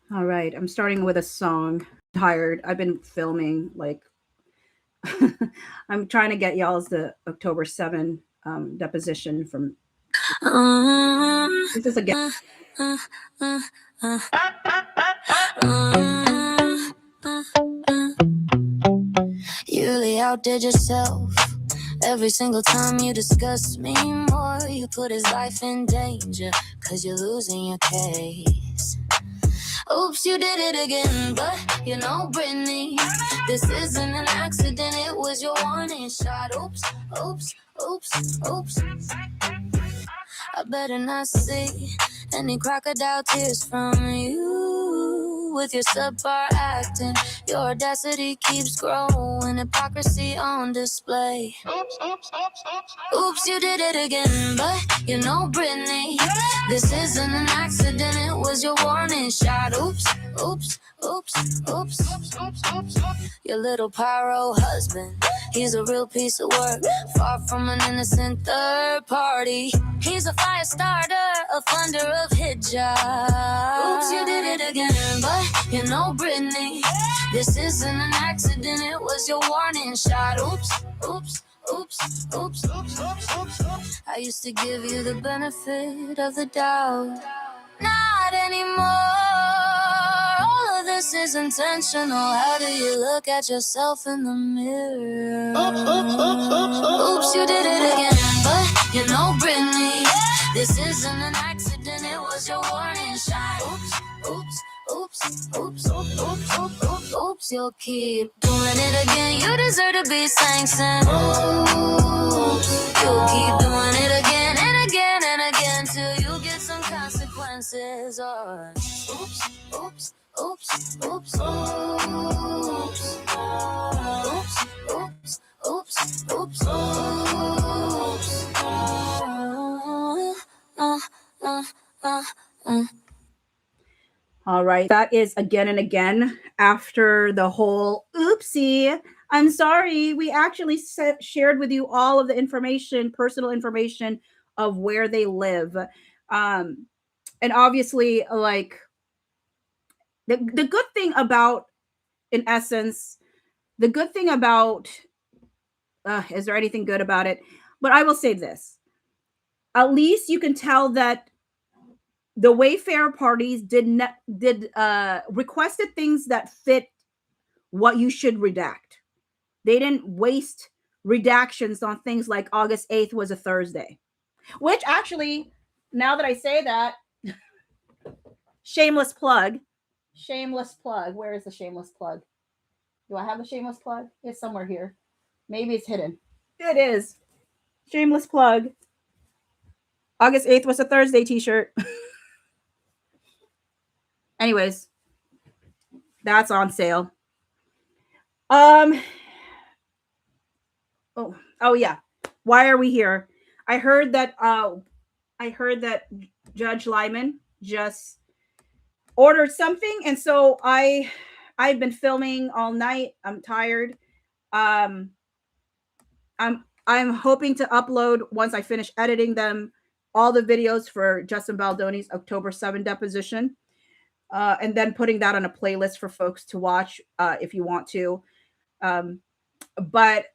All right, I'm starting with a song. Tired. I've been filming like I'm trying to get y'all's the October 7 deposition from this is again. uh, uh, uh, uh, You really outdid yourself. Every single time you discuss me more, you put his life in danger, cause you're losing your case. Oops, you did it again, but you know, Brittany, this isn't an accident, it was your warning shot. Oops, oops, oops, oops. I better not see any crocodile tears from you. With your subpar acting, your audacity keeps growing, hypocrisy on display. Oops, you did it again, but you know, Brittany, this isn't an accident, it was your warning shot. Oops, oops, oops, oops. Your little pyro husband, he's a real piece of work, far from an innocent third party. He's a fire starter, a funder of hit jobs. Oops, you did it again, but you know, Brittany, this isn't an accident, it was your warning shot. Oops, oops, oops, oops, oops, oops, oops. I used to give you the benefit of the doubt, not anymore. All of this is intentional. How do you look at yourself in the mirror? Oops, oops, oops, oops, oops. Oops, you did it again, but you know, Brittany, this isn't an accident, it was your warning shot. Oops, oops, oops, oops, oops, oops, oops, oops, oops. You'll keep doing it again, you deserve to be sanctioned. Oops, you'll keep doing it again and again and again till you get some consequences. Or oops, oops, oops, oops, oops, oops, oops, oops, oops, oops. All right, that is again and again after the whole oopsie. I'm sorry. We actually shared with you all of the information, personal information of where they live. And obviously, like the good thing about, in essence, the good thing about, is there anything good about it? But I will say this: at least you can tell that the Wayfarer parties did requested things that fit what you should redact. They didn't waste redactions on things like August 8th was a Thursday, which actually, now that I say that, shameless plug. Shameless plug. Where is the shameless plug? Do I have the shameless plug? It's somewhere here. Maybe it's hidden. It is. Shameless plug. August 8th was a Thursday t-shirt. Anyways, that's on sale. Um oh yeah. Why are we here? I heard that Judge Lyman just ordered something, and so I've been filming all night. I'm tired. Um I'm hoping to upload, once I finish editing them, all the videos for Justin Baldoni's October 7 deposition. And then putting that on a playlist for folks to watch if you want to. Um, but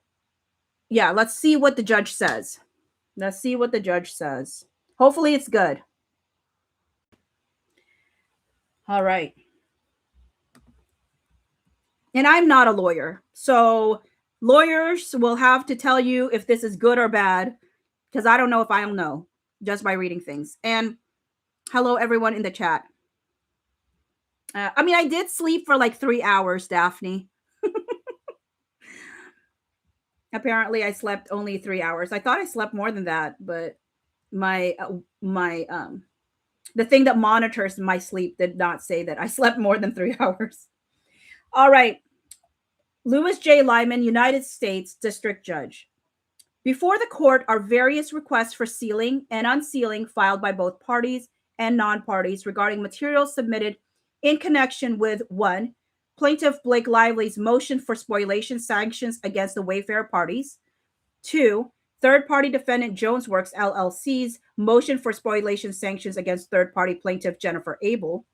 yeah, let's see what the judge says. Let's see what the judge says. Hopefully, it's good. All right. And I'm not a lawyer. So lawyers will have to tell you if this is good or bad, because I don't know if I'll know just by reading things. And hello, everyone in the chat. I mean, I did sleep for like 3 hours, Daphne. Apparently, I slept only 3 hours. I thought I slept more than that, but my the thing that monitors my sleep did not say that I slept more than 3 hours. All right. Louis J. Lyman, United States District Judge. Before the court are various requests for sealing and unsealing filed by both parties and non-parties regarding materials submitted in connection with: one, plaintiff Blake Lively's motion for spoliation sanctions against the Wayfarer parties; two, third-party defendant Jonesworks LLC's motion for spoliation sanctions against third-party plaintiff Jennifer Abel;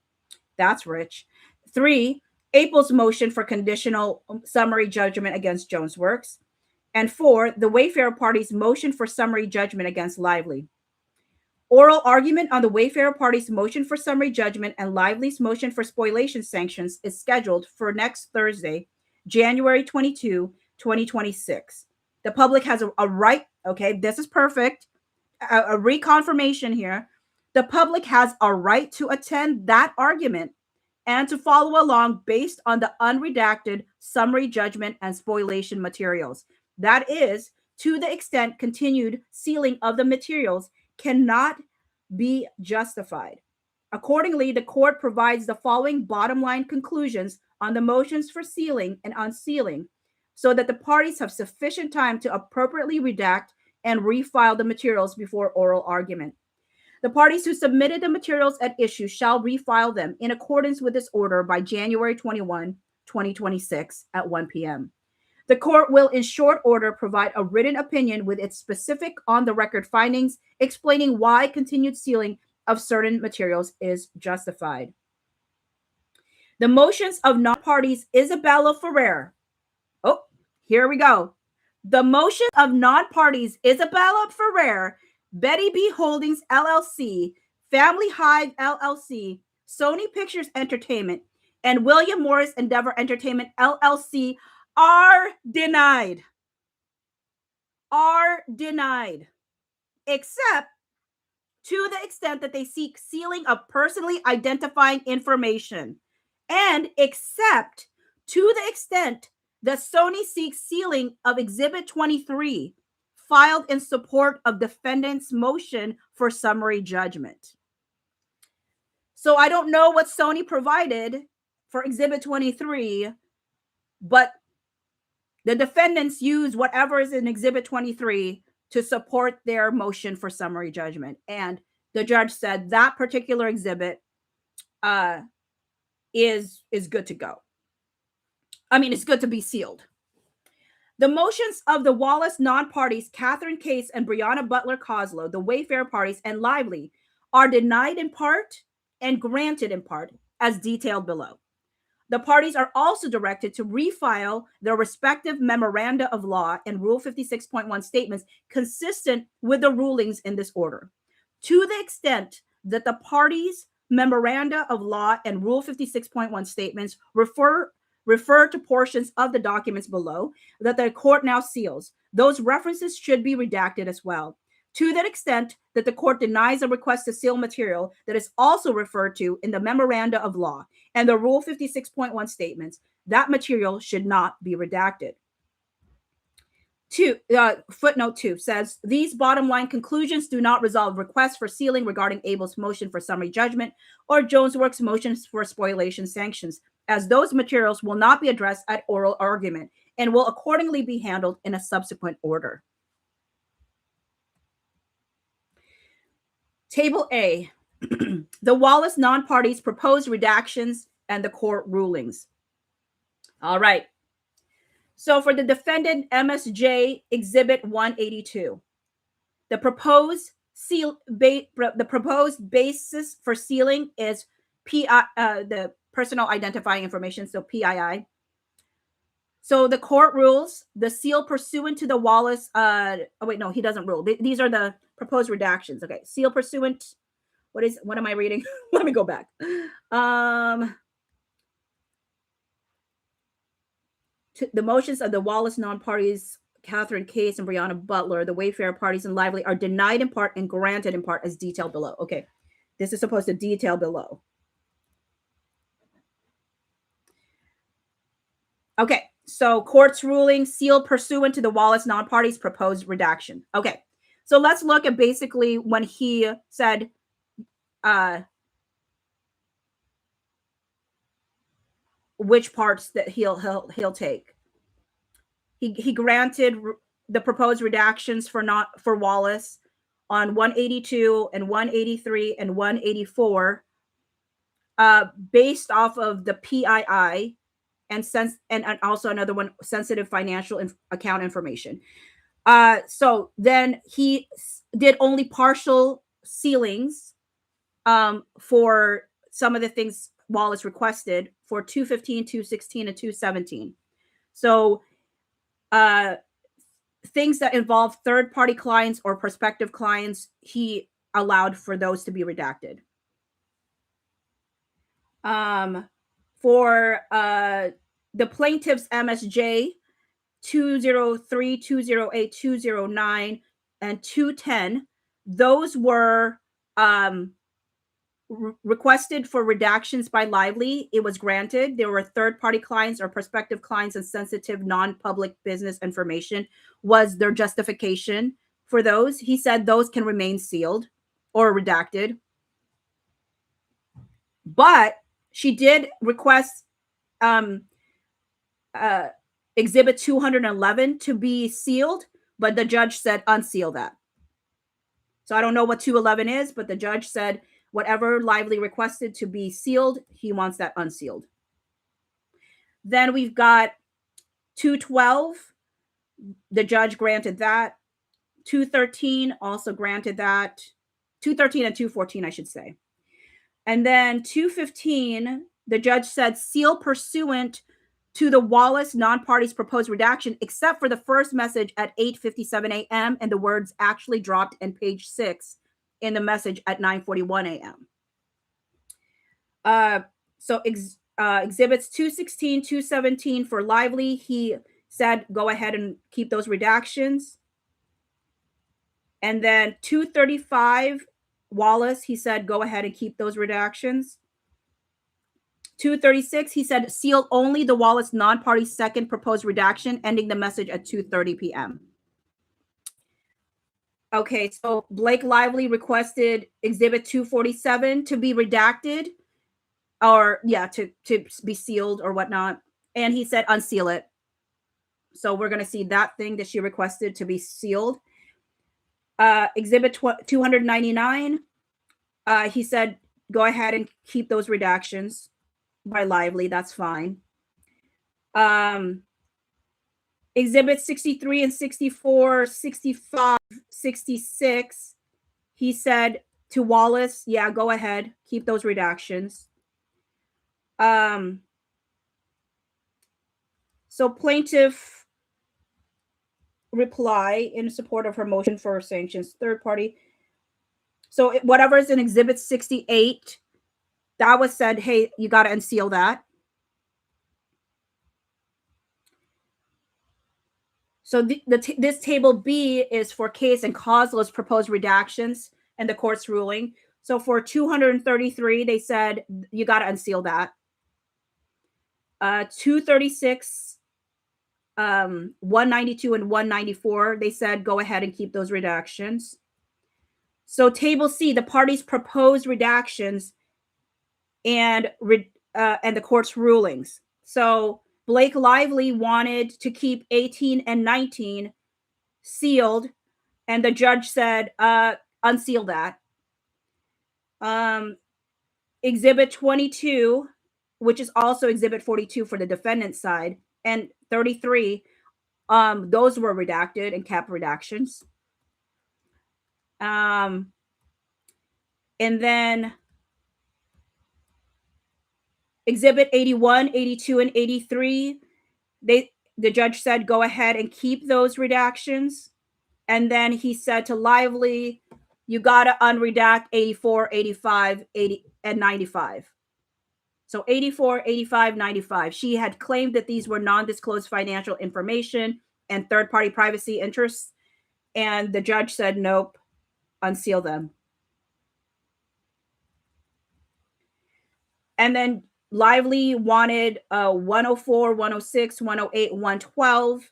That's rich. 3, April's motion for conditional summary judgment against Jones Works. And 4, the Wayfarer party's motion for summary judgment against Lively. Oral argument on the Wayfarer party's motion for summary judgment and Lively's motion for spoliation sanctions is scheduled for next Thursday, January 22, 2026. The public has a right, okay, this is perfect, a reconfirmation here. The public has a right to attend that argument and to follow along based on the unredacted summary judgment and spoliation materials. That is, to the extent continued sealing of the materials cannot be justified. Accordingly, the court provides the following bottom line conclusions on the motions for sealing and unsealing so that the parties have sufficient time to appropriately redact and refile the materials before oral argument. The parties who submitted the materials at issue shall refile them in accordance with this order by January 21, 2026 at 1 p.m. The court will, in short order, provide a written opinion with its specific on-the-record findings explaining why continued sealing of certain materials is justified. The motions of non-parties Isabella Ferrer. Oh, here we go. The motion of non-parties Isabella Ferrer, Betty B. Holdings, LLC, Family Hive, LLC, Sony Pictures Entertainment, and William Morris Endeavor Entertainment, LLC are denied. Are denied. Except to the extent that they seek sealing of personally identifying information. And except to the extent that Sony seeks sealing of Exhibit 23 filed in support of defendant's motion for summary judgment. So I don't know what Sony provided for Exhibit 23, but the defendants use whatever is in Exhibit 23 to support their motion for summary judgment. And the judge said that particular exhibit is good to go. I mean, it's good to be sealed. The motions of the Wallace non-parties, Catherine Case and Brianna Butler Coslow, the Wayfarer parties, and Lively, are denied in part and granted in part, as detailed below. The parties are also directed to refile their respective memoranda of law and Rule 56.1 statements consistent with the rulings in this order. To the extent that the parties' memoranda of law and Rule 56.1 statements refer to portions of the documents below that the court now seals, those references should be redacted as well. To that extent that the court denies a request to seal material that is also referred to in the memoranda of law and the Rule 56.1 statements, that material should not be redacted. Footnote 2 says, these bottom line conclusions do not resolve requests for sealing regarding Abel's motion for summary judgment or Jones Works' motions for spoliation sanctions, as those materials will not be addressed at oral argument and will accordingly be handled in a subsequent order. Table A, the Wallace non-parties proposed redactions and the court rulings. All right. So for the defendant MSJ Exhibit 182, the proposed basis for sealing is the personal identifying information, so PII. So the court rules the seal pursuant to the Wallace. He doesn't rule. These are the proposed redactions. Okay, seal pursuant. What am I reading? Let me go back. The motions of the Wallace non-parties, Catherine Case and Brianna Butler, the Wayfarer parties, and Lively are denied in part and granted in part as detailed below. Okay, this is supposed to detail below. Okay, so court's ruling, sealed pursuant to the Wallace non-parties proposed redaction. Okay, so let's look at basically when he said, which parts that he'll take. He granted the proposed redactions for Wallace on 182 and 183 and 184, based off of the PII and also another one, sensitive financial account information. So then he did only partial sealings for some of the things Wallace requested for 215, 216, and 217. So things that involve third-party clients or prospective clients, he allowed for those to be redacted. For the plaintiff's MSJ 203, 208, 209, and 210, those were requested for redactions by Lively. It was granted. There were third-party clients or prospective clients and sensitive non-public business information was their justification for those. He said those can remain sealed or redacted. But she did request Exhibit 211 to be sealed, but the judge said unseal that. So I don't know what 211 is, but the judge said whatever Lively requested to be sealed, he wants that unsealed. Then we've got 212. The judge granted that. 213 also granted that. 213 and 214, I should say. And then 215, the judge said seal pursuant to the Wallace non-party's proposed redaction, except for the first message at 8:57 a.m. and the words actually dropped in page 6 in the message at 9:41 a.m. So exhibits 216, 217 for Lively, he said go ahead and keep those redactions. And then 235 Wallace, he said go ahead and keep those redactions. 236, he said seal only the Wallace non-party second proposed redaction, ending the message at 2:30 p.m. Okay, so Blake Lively requested Exhibit 247 to be redacted, or to be sealed or whatnot, and he said unseal it. So we're going to see that thing that she requested to be sealed. Exhibit 299, he said go ahead and keep those redactions by Lively. That's fine. Exhibit 63 and 64, 65, 66, he said to Wallace, yeah, go ahead, keep those redactions. So plaintiff reply in support of her motion for sanctions, third party. So whatever is in Exhibit 68, that was said, hey, you got to unseal that. So this table B is for case and causeless proposed redactions and the court's ruling. So for 233, they said you got to unseal that. 236, 192, and 194, they said go ahead and keep those redactions. So table C, the parties proposed redactions and the court's rulings. So Blake Lively wanted to keep 18 and 19 sealed, and the judge said, unseal that. Exhibit 22, which is also Exhibit 42 for the defendant's side, and 33, those were redacted and kept redactions. And then Exhibit 81, 82, and 83, the judge said go ahead and keep those redactions. And then he said to Lively, you got to unredact 84, 85, 80, and 95. So 84, 85, 95. She had claimed that these were non-disclosed financial information and third-party privacy interests. And the judge said, nope, unseal them. And then Lively wanted 104, 106, 108, 112,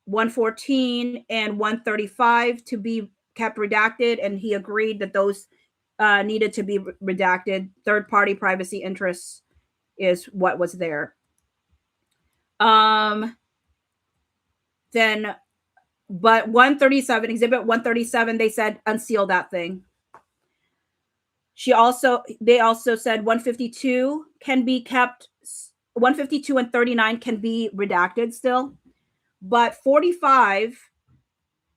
114, and 135 to be kept redacted. And he agreed that those needed to be redacted. Third-party privacy interests is what was there. But 137, Exhibit 137, they said unseal that thing. They also said 152 can be kept. 152 and 39 can be redacted still, but 45,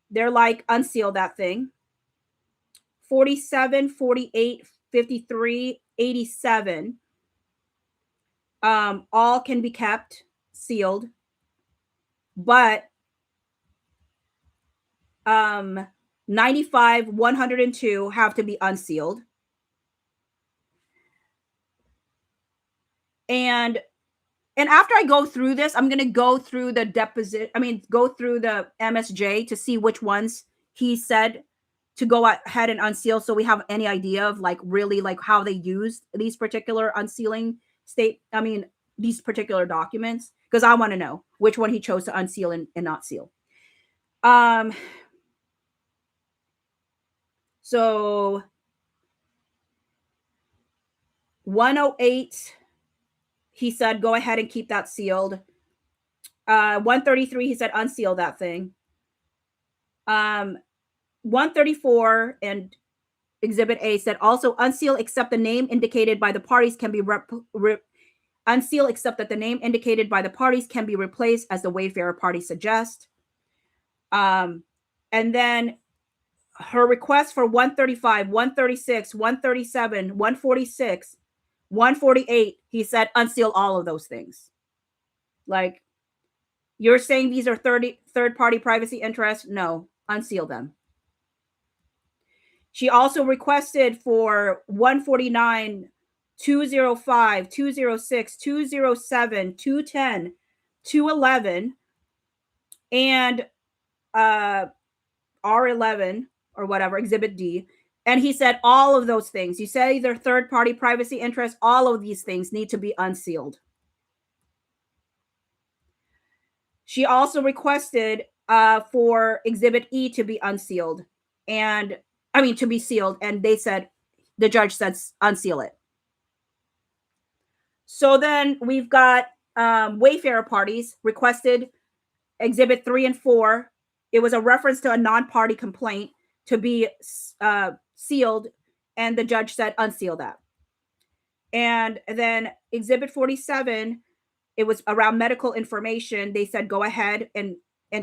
they're like unseal that thing. 47, 48, 53, 87, all can be kept sealed, but 95, 102 have to be unsealed. And after I go through this, I'm going to go through the go through the MSJ to see which ones he said to go ahead and unseal, so we have any idea of like really like how they used these particular unsealing these particular documents, because I want to know which one he chose to unseal and not seal. So 108, he said go ahead and keep that sealed. 133, he said unseal that thing. 134 and Exhibit A said also unseal except the name indicated by the parties can be unseal except that the name indicated by the parties can be replaced as the Wayfarer party suggest. And then her request for 135, 136, 137, 146, 148, he said unseal all of those things. Like, you're saying these are third-party privacy interests? No, unseal them. She also requested for 149, 205, 206, 207, 210, 211, and R11 or whatever, Exhibit D. And he said all of those things. You say they're third-party privacy interests, all of these things need to be unsealed. She also requested for Exhibit E to be unsealed, and to be sealed, and the judge said unseal it. So then we've got Wayfarer parties requested Exhibit 3 and 4. It was a reference to a non-party complaint to be sealed, and the judge said unseal that. And then Exhibit 47, it was around medical information. They said go ahead and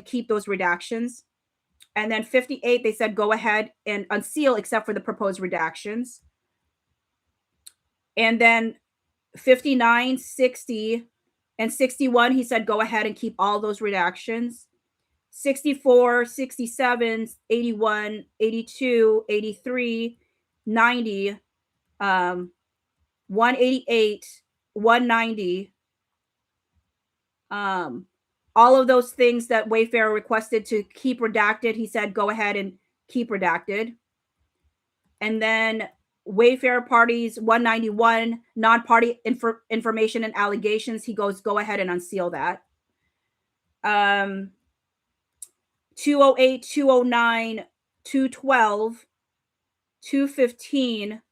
keep those redactions. And then 58, they said go ahead and unseal except for the proposed redactions. And then 59, 60, and 61, he said go ahead and keep all those redactions. 64, 67, 81, 82, 83, 90, 188, 190, all of those things that Wayfarer requested to keep redacted, he said go ahead and keep redacted. And then Wayfarer parties 191, non-party information and allegations, he goes go ahead and unseal that. 208, 209, 212, 215,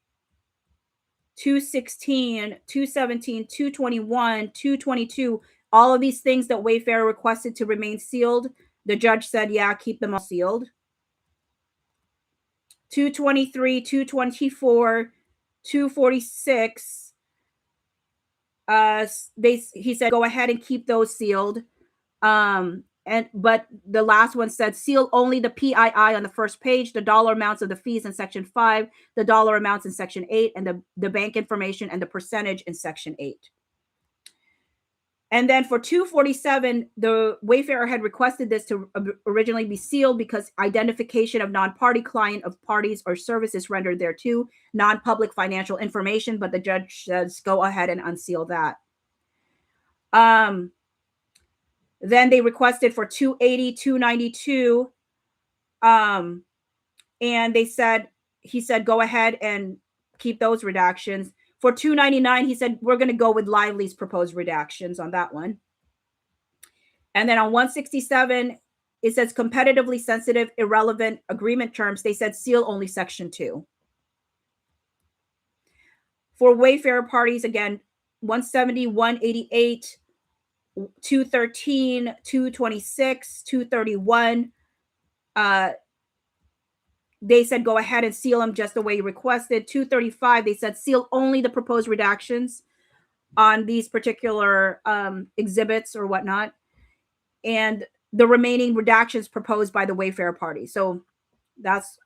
216, 217, 221, 222, all of these things that Wayfarer requested to remain sealed, the judge said, yeah, keep them all sealed. 223, 224, 246, he said go ahead and keep those sealed. But the last one said seal only the PII on the first page, the dollar amounts of the fees in Section 5, the dollar amounts in Section 8, and the bank information and the percentage in Section 8. And then for 247, the Wayfarer had requested this to originally be sealed because identification of non-party client of parties or services rendered thereto, non-public financial information, but the judge says go ahead and unseal that. Then they requested for 280, 292, and he said go ahead and keep those redactions. For 299, he said we're going to go with Lively's proposed redactions on that one. And then on 167, it says competitively sensitive, irrelevant agreement terms. They said seal only Section 2. For Wayfarer parties, again, 170, 188, 213, 226, 231. They said go ahead and seal them just the way you requested. 235, they said seal only the proposed redactions on these particular exhibits or whatnot, and the remaining redactions proposed by the Wayfarer party. So that's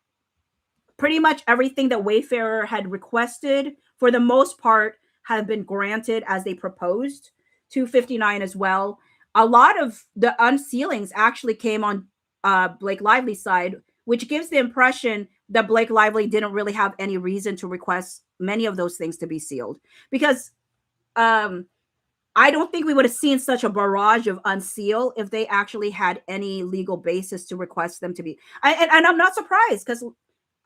pretty much everything that Wayfarer had requested, for the most part, have been granted as they proposed. 259 as well. A lot of the unsealings actually came on Blake Lively's side, which gives the impression that Blake Lively didn't really have any reason to request many of those things to be sealed. Because I don't think we would have seen such a barrage of unseal if they actually had any legal basis to request them to be. And I'm not surprised because,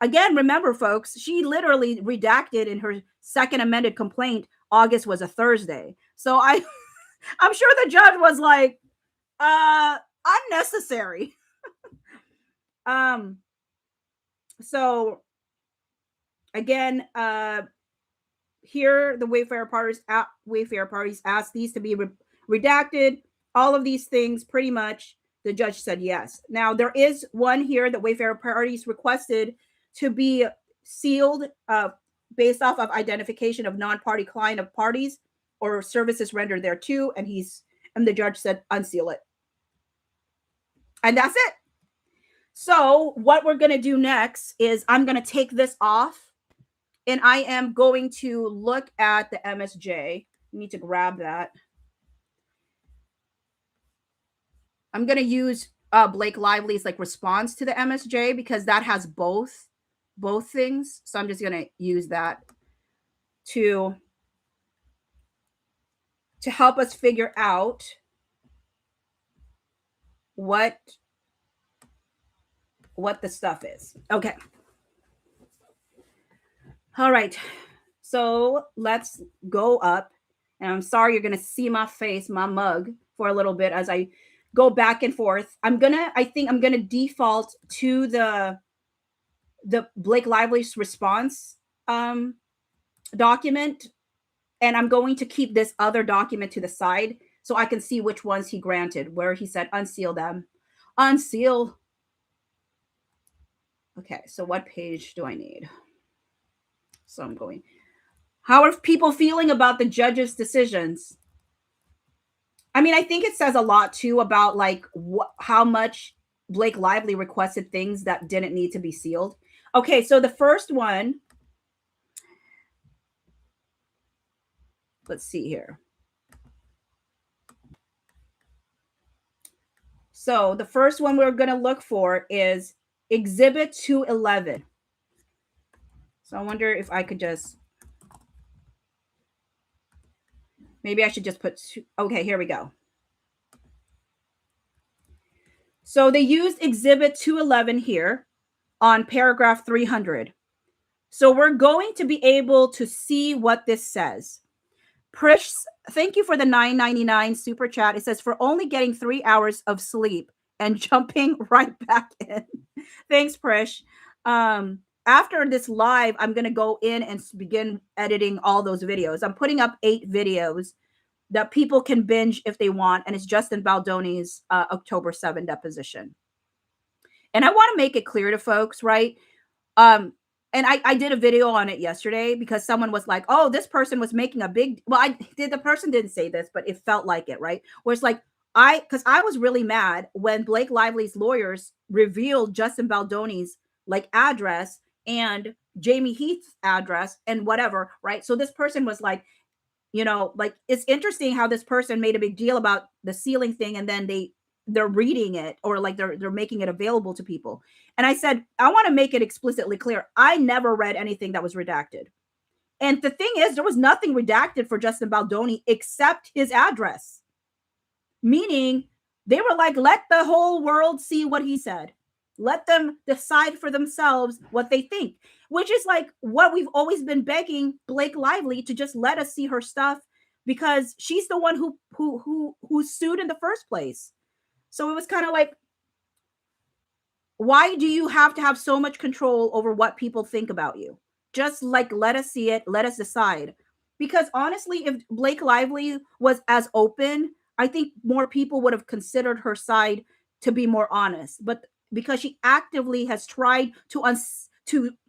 again, remember, folks, she literally redacted in her second amended complaint, August was a Thursday. So I'm sure the judge was like, unnecessary. So again, here the Wayfarer parties asked these to be redacted. All of these things, pretty much, the judge said yes. Now there is one here that Wayfarer parties requested to be sealed based off of identification of non-party client of parties or services rendered thereto, and the judge said unseal it. And that's it. So what we're going to do next is I'm going to take this off and I am going to look at the MSJ. You need to grab that. I'm going to use Blake Lively's like response to the MSJ because that has both things. So I'm just going to use that to help us figure out what the stuff is. Okay. All right. So let's go up. And I'm sorry you're going to see my face, my mug, for a little bit as I go back and forth. I think I'm going to default to the Blake Lively's response document. And I'm going to keep this other document to the side so I can see which ones he granted, where he said unseal them. Unseal. Okay, so what page do I need? So I'm going. How are people feeling about the judge's decisions? I mean, I think it says a lot too about like how much Blake Lively requested things that didn't need to be sealed. Okay, so the first one, let's see here. So the first one we're going to look for is Exhibit 211. So I wonder if I could just, maybe I should just put, okay, here we go. So they used Exhibit 211 here on paragraph 300. So we're going to be able to see what this says. Prish, thank you for the $9.99 super chat. It says, for only getting 3 hours of sleep and jumping right back in. Thanks, Prish. After this live, I'm going to go in and begin editing all those videos. I'm putting up 8 videos that people can binge if they want. And it's Justin Baldoni's October 7 deposition. And I want to make it clear to folks, right? And I did a video on it yesterday because someone was like, oh, this person was making a big, well, the person didn't say this, but it felt like it, right? Where it's like, because I was really mad when Blake Lively's lawyers revealed Justin Baldoni's like address and Jamie Heath's address and whatever, right? So this person was like, like, it's interesting how this person made a big deal about the sealing thing and then they're reading it or like they're making it available to people. And I said, I want to make it explicitly clear. I never read anything that was redacted. And the thing is, there was nothing redacted for Justin Baldoni except his address. Meaning they were like, let the whole world see what he said. Let them decide for themselves what they think, which is like what we've always been begging Blake Lively to just let us see her stuff because she's the one who sued in the first place. So it was kind of like, why do you have to have so much control over what people think about you? Just like, let us see it. Let us decide. Because honestly, if Blake Lively was as open, I think more people would have considered her side to be more honest. But because she actively has tried to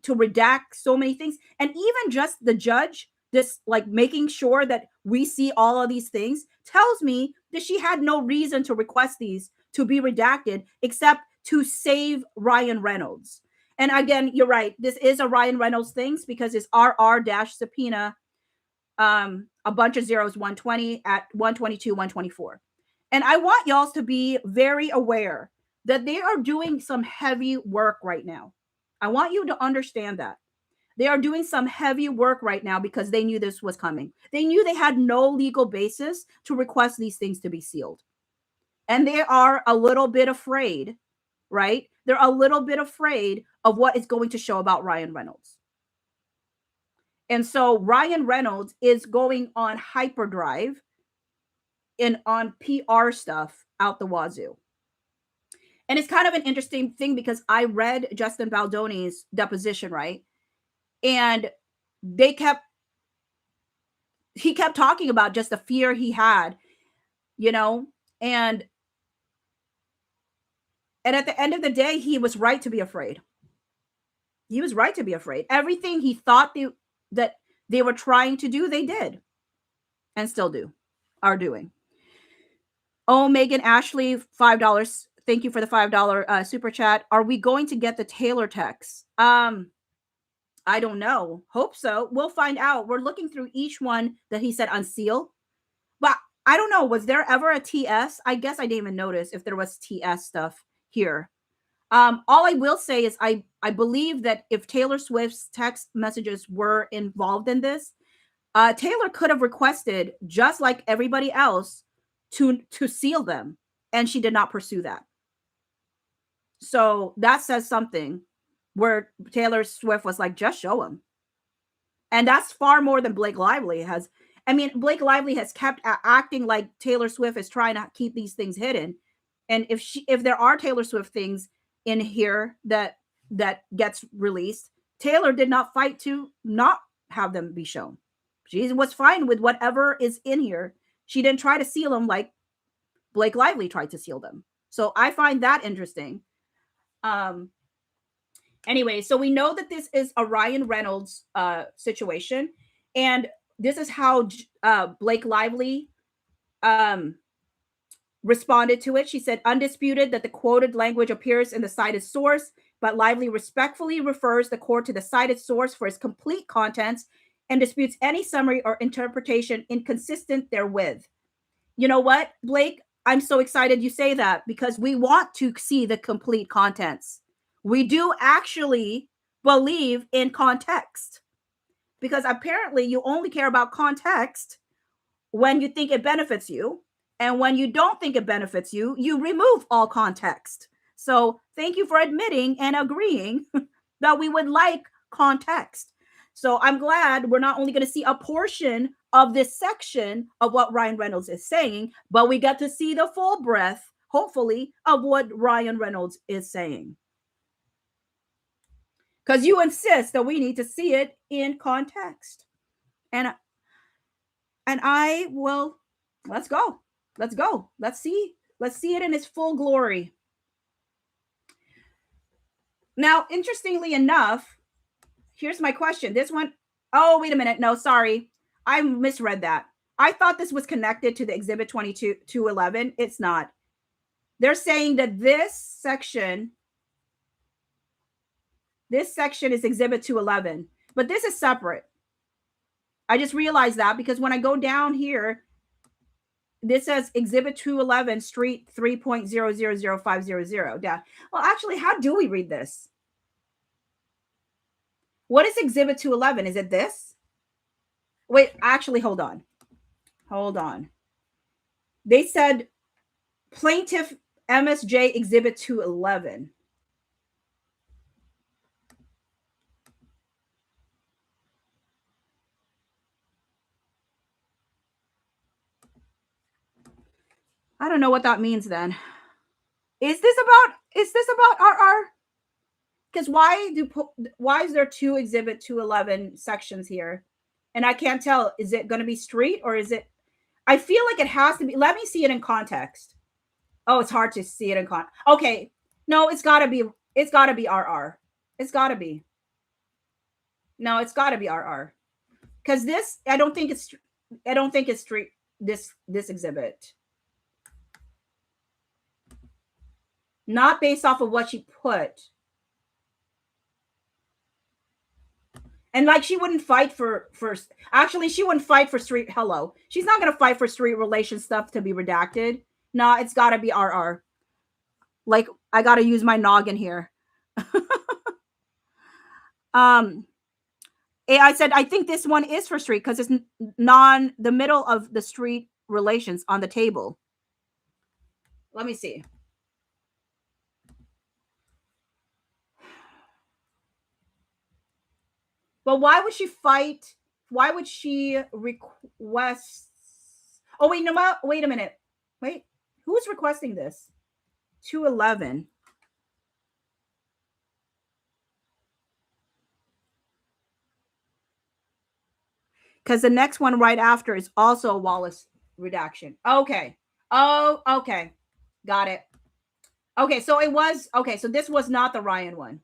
redact so many things, and even just the judge, just like making sure that we see all of these things, tells me that she had no reason to request these to be redacted except to save Ryan Reynolds. And again, you're right. This is a Ryan Reynolds things because it's RR-subpoena, a bunch of zeros, 120 at 122, 124. And I want y'all to be very aware that they are doing some heavy work right now. I want you to understand that. They are doing some heavy work right now because they knew this was coming. They knew they had no legal basis to request these things to be sealed. And they are a little bit afraid, right? They're a little bit afraid of what is going to show about Ryan Reynolds. And so Ryan Reynolds is going on hyperdrive and on PR stuff out the wazoo. And it's kind of an interesting thing because I read Justin Baldoni's deposition, right? And he kept talking about just the fear he had, and at the end of the day, he was right to be afraid. He was right to be afraid. Everything he thought that they were trying to do, they did and still are doing. Oh, Megan Ashley, $5. Thank you for the $5 super chat. Are we going to get the Taylor text? I don't know. Hope so. We'll find out. We're looking through each one that he said unseal. But I don't know. Was there ever a TS? I guess I didn't even notice if there was TS stuff here. All I will say is I believe that if Taylor Swift's text messages were involved in this, Taylor could have requested, just like everybody else, to seal them, and she did not pursue that. So that says something where Taylor Swift was like, just show them. And that's far more than Blake Lively has. I mean, Blake Lively has kept acting like Taylor Swift is trying to keep these things hidden. And if there are Taylor Swift things in here that gets released, Taylor did not fight to not have them be shown. She was fine with whatever is in here. She didn't try to seal them like Blake Lively tried to seal them. So I find that interesting. Anyway, so we know that this is a Ryan Reynolds situation, and this is how Blake Lively responded to it. She said, undisputed that the quoted language appears in the cited source, but Lively respectfully refers the court to the cited source for its complete contents and disputes any summary or interpretation inconsistent therewith. You know what, Blake? I'm so excited you say that because we want to see the complete contents. We do actually believe in context because apparently you only care about context when you think it benefits you. And when you don't think it benefits you, you remove all context. So thank you for admitting and agreeing that we would like context. So I'm glad we're not only going to see a portion of this section of what Ryan Reynolds is saying, but we get to see the full breadth, hopefully, of what Ryan Reynolds is saying. Because you insist that we need to see it in context. And I will, let's go. Let's go. Let's see it in its full glory. Now, interestingly enough, here's my question. This one, oh, wait a minute. No, sorry. I misread that. I thought this was connected to the Exhibit 2211. It's not. They're saying that this section is Exhibit 211, but this is separate. I just realized that because when I go down here, this says Exhibit 211, Street 3.000500. Yeah. Well, actually, how do we read this? What is Exhibit 211? Is it this? Wait, actually, hold on. They said Plaintiff MSJ Exhibit 211. I don't know what that means then. Is this about RR? Because why is there two Exhibit 211 sections here? And I can't tell, is it going to be street or is it? I feel like it has to be. Let me see it in context. Oh, it's hard to see it in context. Okay. No, it's got to be RR. It's got to be. No, it's got to be RR. Because this, I don't think it's street, this exhibit. Not based off of what she put. And like she wouldn't fight for actually she wouldn't fight for street hello. She's not gonna fight for street relation stuff to be redacted. Nah, it's gotta be RR. Like I gotta use my noggin here. um AI said I think this one is for street because it's non the middle of the street relations on the table. Let me see. But why would she fight? Why would she request? Oh wait, no, wait a minute. Wait, who's requesting this? 211. Because the next one right after is also a Wallace redaction. Okay. Oh, okay. Got it. Okay, so it was okay. So this was not the Ryan one.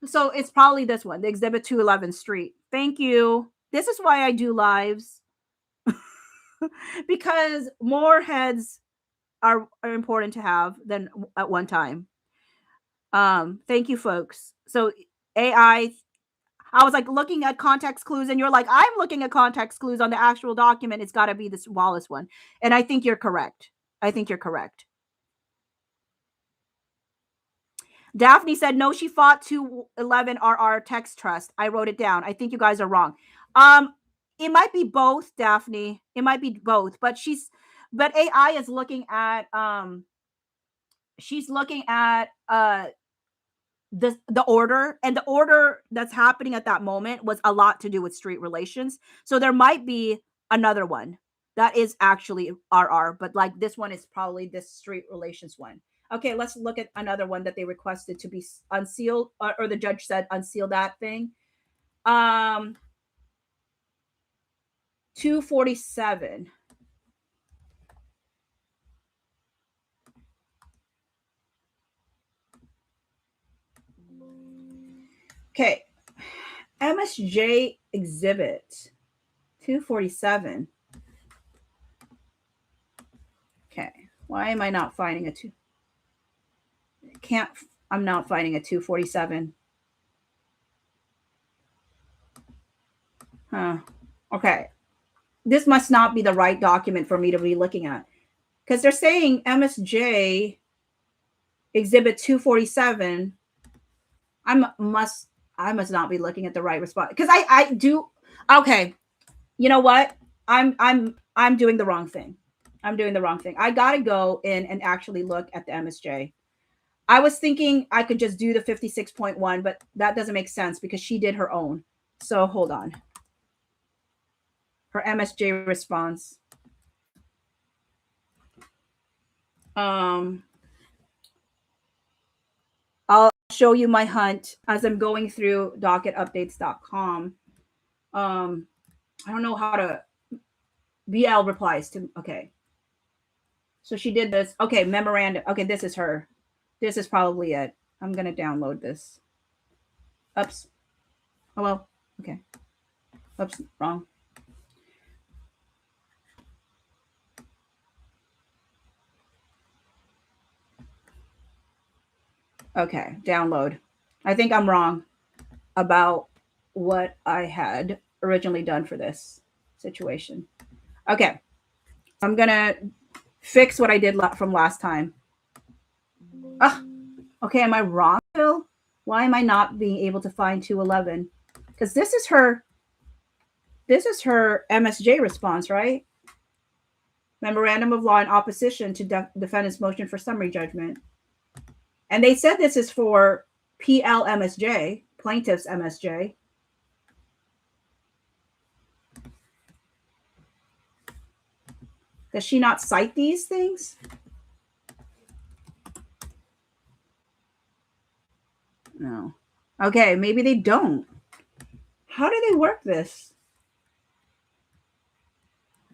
So it's probably this one, the Exhibit 211 Street. Thank you. This is why I do lives because more heads are important to have than at one time. Thank you, folks. So AI, I was like looking at context clues, and you're like, I'm looking at context clues on the actual document. It's got to be this Wallace one, and I think you're correct. I think you're correct. Daphne said no. She fought 211 RR Text Trust. I wrote it down. I think you guys are wrong. It might be both, Daphne. It might be both, but AI is looking at she's looking at the order, and the order that's happening at that moment was a lot to do with street relations, so there might be another one that is actually RR, but like this one is probably this street relations one. Okay, let's look at another one that they requested to be unsealed, or the judge said unseal that thing. 247. Okay, MSJ exhibit 247. Okay, why am I not finding a two? Can't I'm not finding a 247. Huh. Okay. This must not be the right document for me to be looking at because they're saying MSJ exhibit 247. I must not be looking at the right response because I do. Okay, you know what? I'm doing the wrong thing. I'm doing the wrong thing. I gotta go in and actually look at the MSJ. I was thinking I could just do the 56.1, but that doesn't make sense because she did her own. So hold on. Her MSJ response. I'll show you my hunt as I'm going through docketupdates.com. I don't know how to BL replies to okay. So she did this. Okay, memorandum. Okay, this is her. This is probably it. I'm gonna download this. Oops. Oh well. Okay. Oops, wrong. Okay, download. I think I'm wrong about what I had originally done for this situation. Okay. I'm gonna fix what I did from last time. Okay, am I wrong, Phil? Why am I not being able to find 211? Because this is her MSJ response, right? Memorandum of law in opposition to defendant's motion for summary judgment. And they said this is for PLMSJ, plaintiff's MSJ. Does she not cite these things? No. Okay, maybe they don't. How do they work this?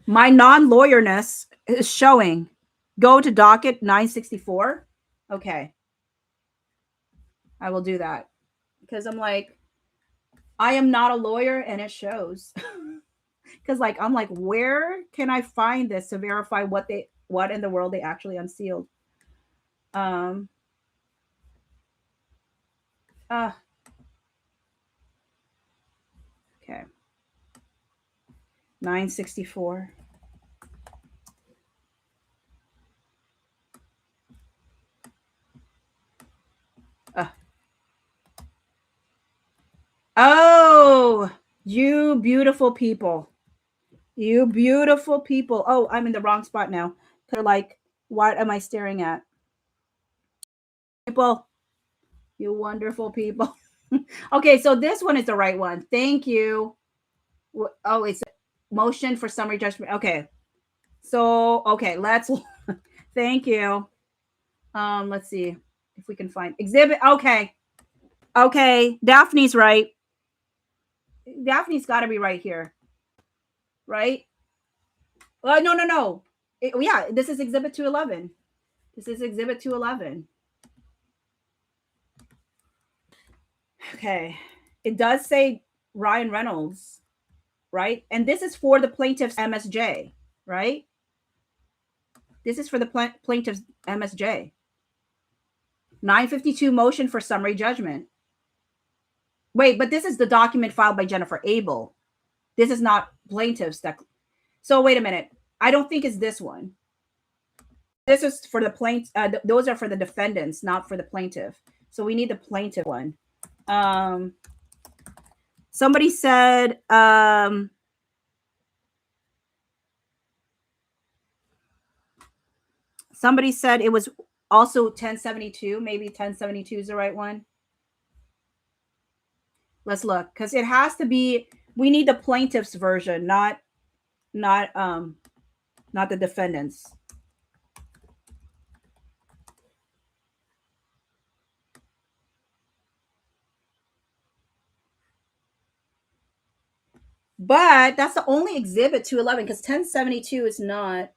My non-lawyerness is showing. Go to docket 964. Okay. I will do that. Because I'm like, I am not a lawyer and it shows. Because like I'm like, where can I find this to verify what in the world they actually unsealed? Uh Okay. 964. Oh, you beautiful people. You beautiful people. Oh, I'm in the wrong spot now. They're like, what am I staring at? People, you wonderful people. Okay, so this one is the right one. Thank you. Oh, it's motion for summary judgment. Okay. So, okay, let's thank you. Let's see if we can find exhibit. Okay. Okay, Daphne's right. Daphne's got to be right here, right? No, no, no. Yeah, this is exhibit 211. This is exhibit 211. Okay. It does say Ryan Reynolds, right? And this is for the plaintiff's MSJ, right? This is for the plaintiff's MSJ. 952 motion for summary judgment. Wait, but this is the document filed by Jennifer Abel. This is not plaintiff's. So wait a minute. I don't think it's this one. This is for the plaintiff. Those are for the defendants, not for the plaintiff. So we need the plaintiff one. Somebody said it was also 1072. Maybe 1072 is the right one. Let's look, because it has to be. We need the plaintiff's version, not the defendant's. But that's the only exhibit 211, because 1072 is not.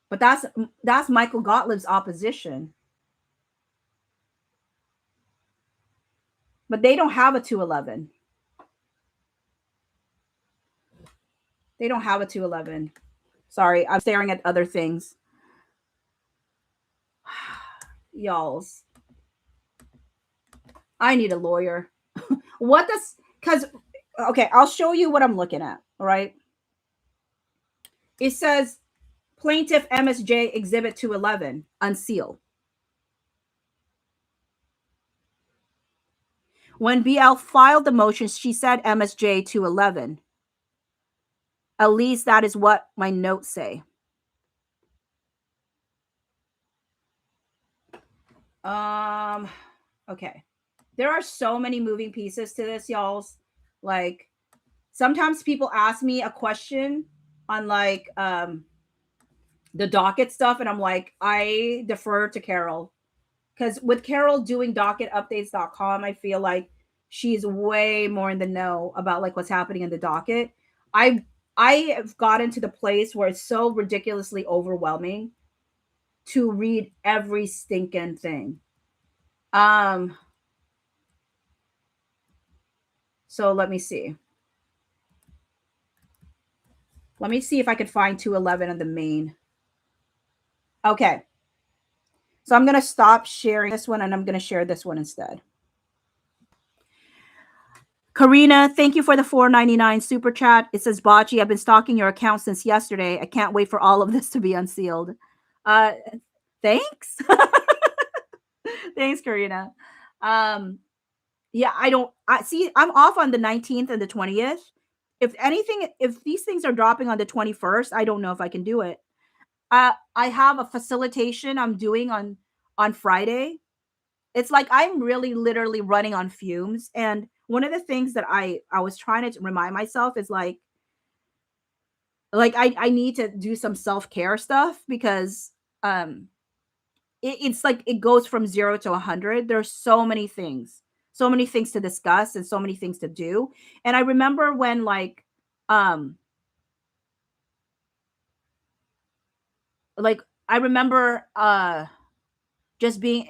But that's Michael Gottlieb's opposition. But they don't have a 211. They don't have a 211. Sorry, I'm staring at other things. Y'alls. I need a lawyer. What does, because, okay, I'll show you what I'm looking at. All right. It says plaintiff MSJ exhibit 211, unsealed. When BL filed the motion, she said MSJ 211. At least that is what my notes say. Okay. There are so many moving pieces to this, y'all. Like, sometimes people ask me a question on like the docket stuff, and I'm like, I defer to Carol. Because with Carol doing docketupdates.com, I feel like she's way more in the know about like what's happening in the docket. I have gotten to the place where it's so ridiculously overwhelming to read every stinking thing. So let me see. Let me see if I could find 211 on the main. Okay. So I'm going to stop sharing this one and I'm going to share this one instead. Karina, thank you for the $4.99 super chat. It says, Bocce, I've been stalking your account since yesterday. I can't wait for all of this to be unsealed. Thanks. Thanks, Karina. Yeah, I see, I'm off on the 19th and the 20th. If anything, if these things are dropping on the 21st, I don't know if I can do it. I have a facilitation I'm doing on Friday. It's like I'm really literally running on fumes. And one of the things that I was trying to remind myself is like I need to do some self-care stuff, because it's like it goes from 0 to 100. There's so many things to discuss and so many things to do. And I remember when like I remember just being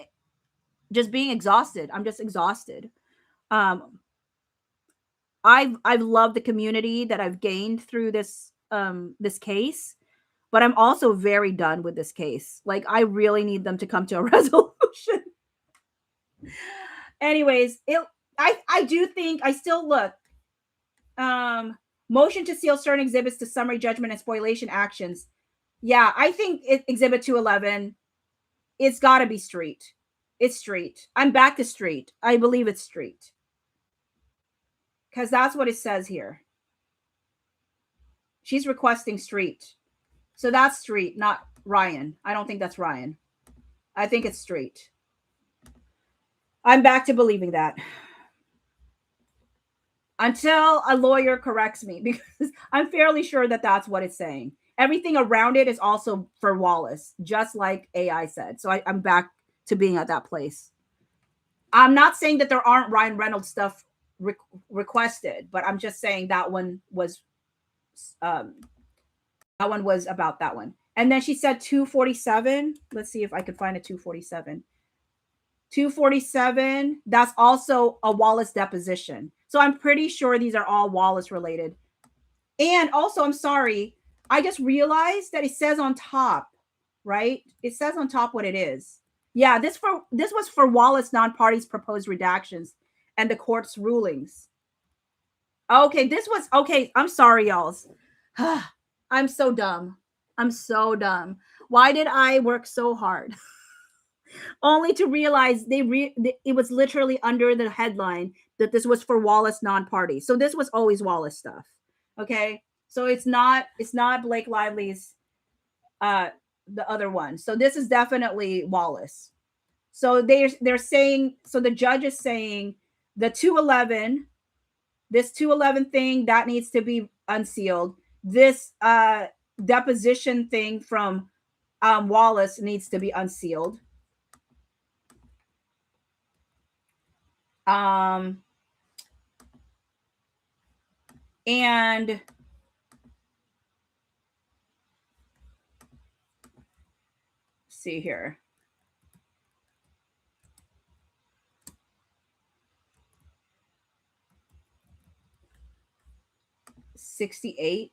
exhausted. I'm just exhausted. I've loved the community that I've gained through this case, but I'm also very done with this case. Like, I really need them to come to a resolution. Anyways, I do think I still look. Motion to seal certain exhibits to summary judgment and spoliation actions. Yeah, I think exhibit 211, it's got to be street. It's street. I'm back to street. I believe it's street. Because that's what it says here. She's requesting street. So that's street, not Ryan. I don't think that's Ryan. I think it's street. I'm back to believing that. Until a lawyer corrects me, because I'm fairly sure that that's what it's saying. Everything around it is also for Wallace, just like AI said. So I'm back to being at that place. I'm not saying that there aren't Ryan Reynolds stuff requested, but I'm just saying that one was about that one. And then she said 247. Let's see if I could find a 247. 247, that's also a Wallace deposition. So I'm pretty sure these are all Wallace related. And also, I'm sorry, I just realized that it says on top, right? It says on top what it is. Yeah, this was for Wallace non-parties proposed redactions and the court's rulings. Okay, this was okay. I'm sorry, y'all. I'm so dumb. I'm so dumb. Why did I work so hard? Only to realize it was literally under the headline that this was for Wallace non-party. So this was always Wallace stuff. Okay, so it's not Blake Lively's the other one. So this is definitely Wallace. So they're saying, so the judge is saying the 211, this 211 thing that needs to be unsealed. This deposition thing from Wallace needs to be unsealed. And see here. $68.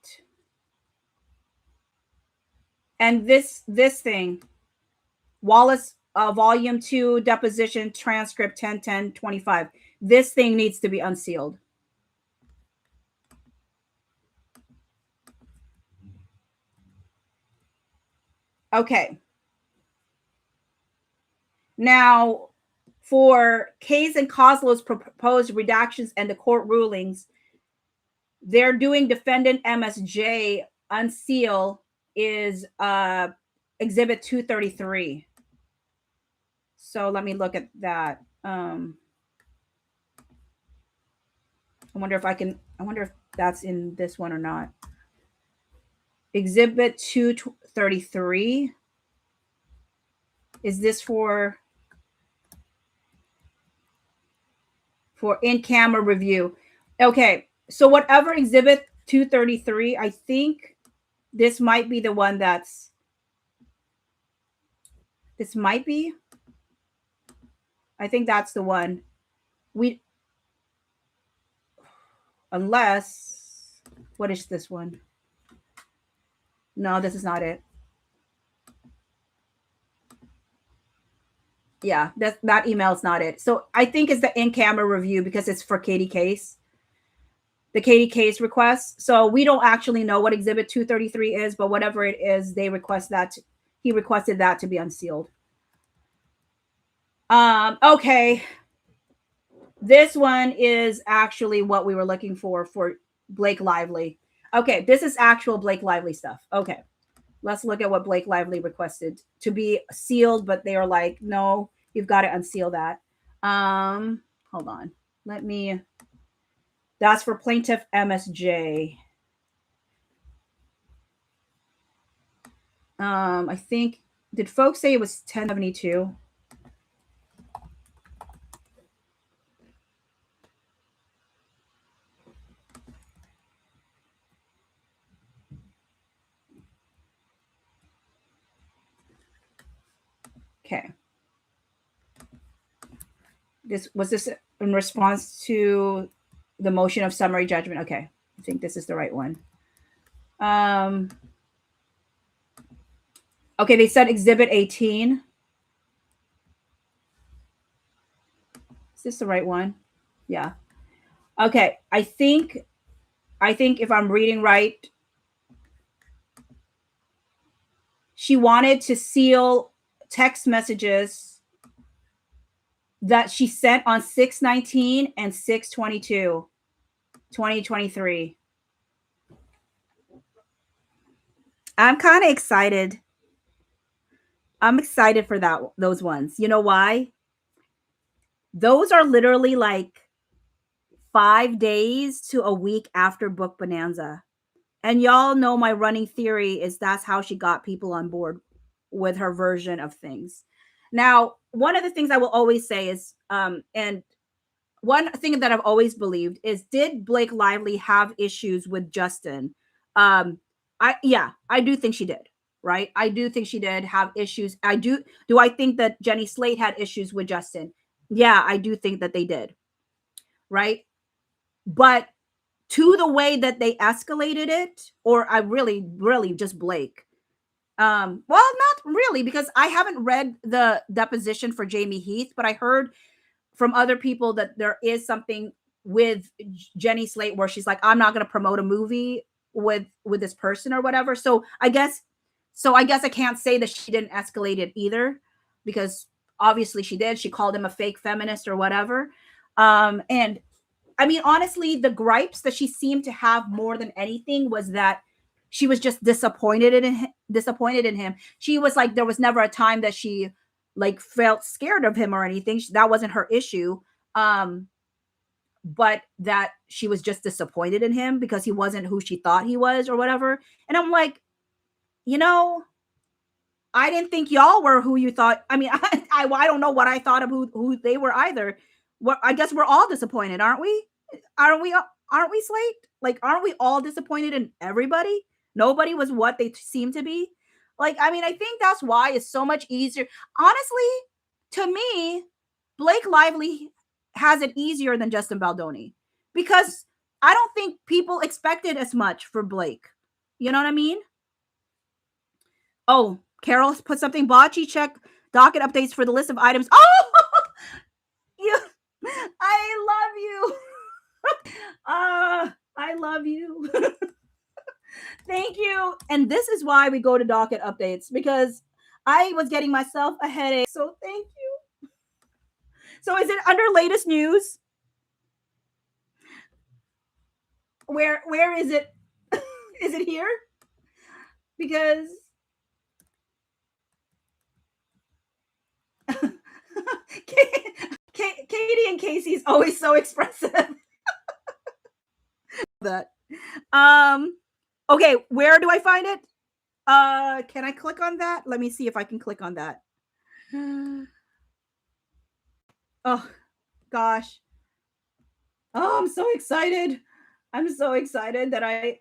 And this thing, Wallace volume 2 deposition transcript 10/10/25. This thing needs to be unsealed. Okay. Now, for Kay's and Coslow's proposed redactions and the court rulings, they're doing defendant MSJ unseal is exhibit 233. So let me look at that. I wonder if that's in this one or not. Exhibit 233. Is this for in-camera review? Okay, so whatever exhibit 233, I think this might be the one this might be. I think that's the one. Unless, what is this one? No, this is not it. Yeah, that email is not it. So I think it's the in-camera review because it's for Katie Case. The Katie Case request. So we don't actually know what exhibit 233 is, but whatever it is, he requested that to be unsealed. Okay. This one is actually what we were looking for Blake Lively. Okay, this is actual Blake Lively stuff. Okay. Let's look at what Blake Lively requested to be sealed, but they are like, no, you've got to unseal that. Hold on. That's for plaintiff MSJ. I think, did folks say it was 1072? Okay. Was this in response to the motion of summary judgment? Okay. I think this is the right one. Okay, they said exhibit 18. Is this the right one? Yeah. Okay. I think if I'm reading right, she wanted to seal text messages that she sent on 6/19 and 6/22, 2023. I'm kind of excited. I'm excited for those ones. You know why? Those are literally like 5 days to a week after Book Bonanza. And y'all know my running theory is that's how she got people on board with her version of things. Now, one of the things I will always say is, and one thing that I've always believed is, did Blake Lively have issues with Justin? I do think she did. Right, I do think she did have issues. I do. Do I think that Jenny Slate had issues with Justin? Yeah, I do think that they did. Right, but to the way that they escalated it, or I really just Blake. Well, not really, because I haven't read the deposition for Jamie Heath, but I heard from other people that there is something with Jenny Slate where she's like, I'm not going to promote a movie with this person or whatever. So I guess I can't say that she didn't escalate it either, because obviously she did. She called him a fake feminist or whatever. And I mean, honestly, the gripes that she seemed to have more than anything was that she was just disappointed in him. She was like, there was never a time that she like felt scared of him or anything. That wasn't her issue. Um, but that she was just disappointed in him because he wasn't who she thought he was or whatever. And I'm like, you know, I didn't think y'all were who you thought. I mean, I don't know what I thought of who they were either. What, I guess we're all disappointed, aren't we? Aren't we? Aren't we, Slate? Like, aren't we all disappointed in everybody? Nobody was what they seem to be. Like, I mean, I think that's why it's so much easier. Honestly, to me, Blake Lively has it easier than Justin Baldoni, because I don't think people expected as much for Blake. You know what I mean? Oh, Carol put something. Bocce check docket updates for the list of items. Oh, you, I love you. I love you. Thank you. And this is why we go to docket updates, because I was getting myself a headache. So thank you. So is it under latest news? Where is it? Is it here? Because Katie and Casey's always so expressive. That. Okay, where do I find it? Can I click on that? Let me see if I can click on that. Oh gosh. Oh, I'm so excited. I'm so excited that I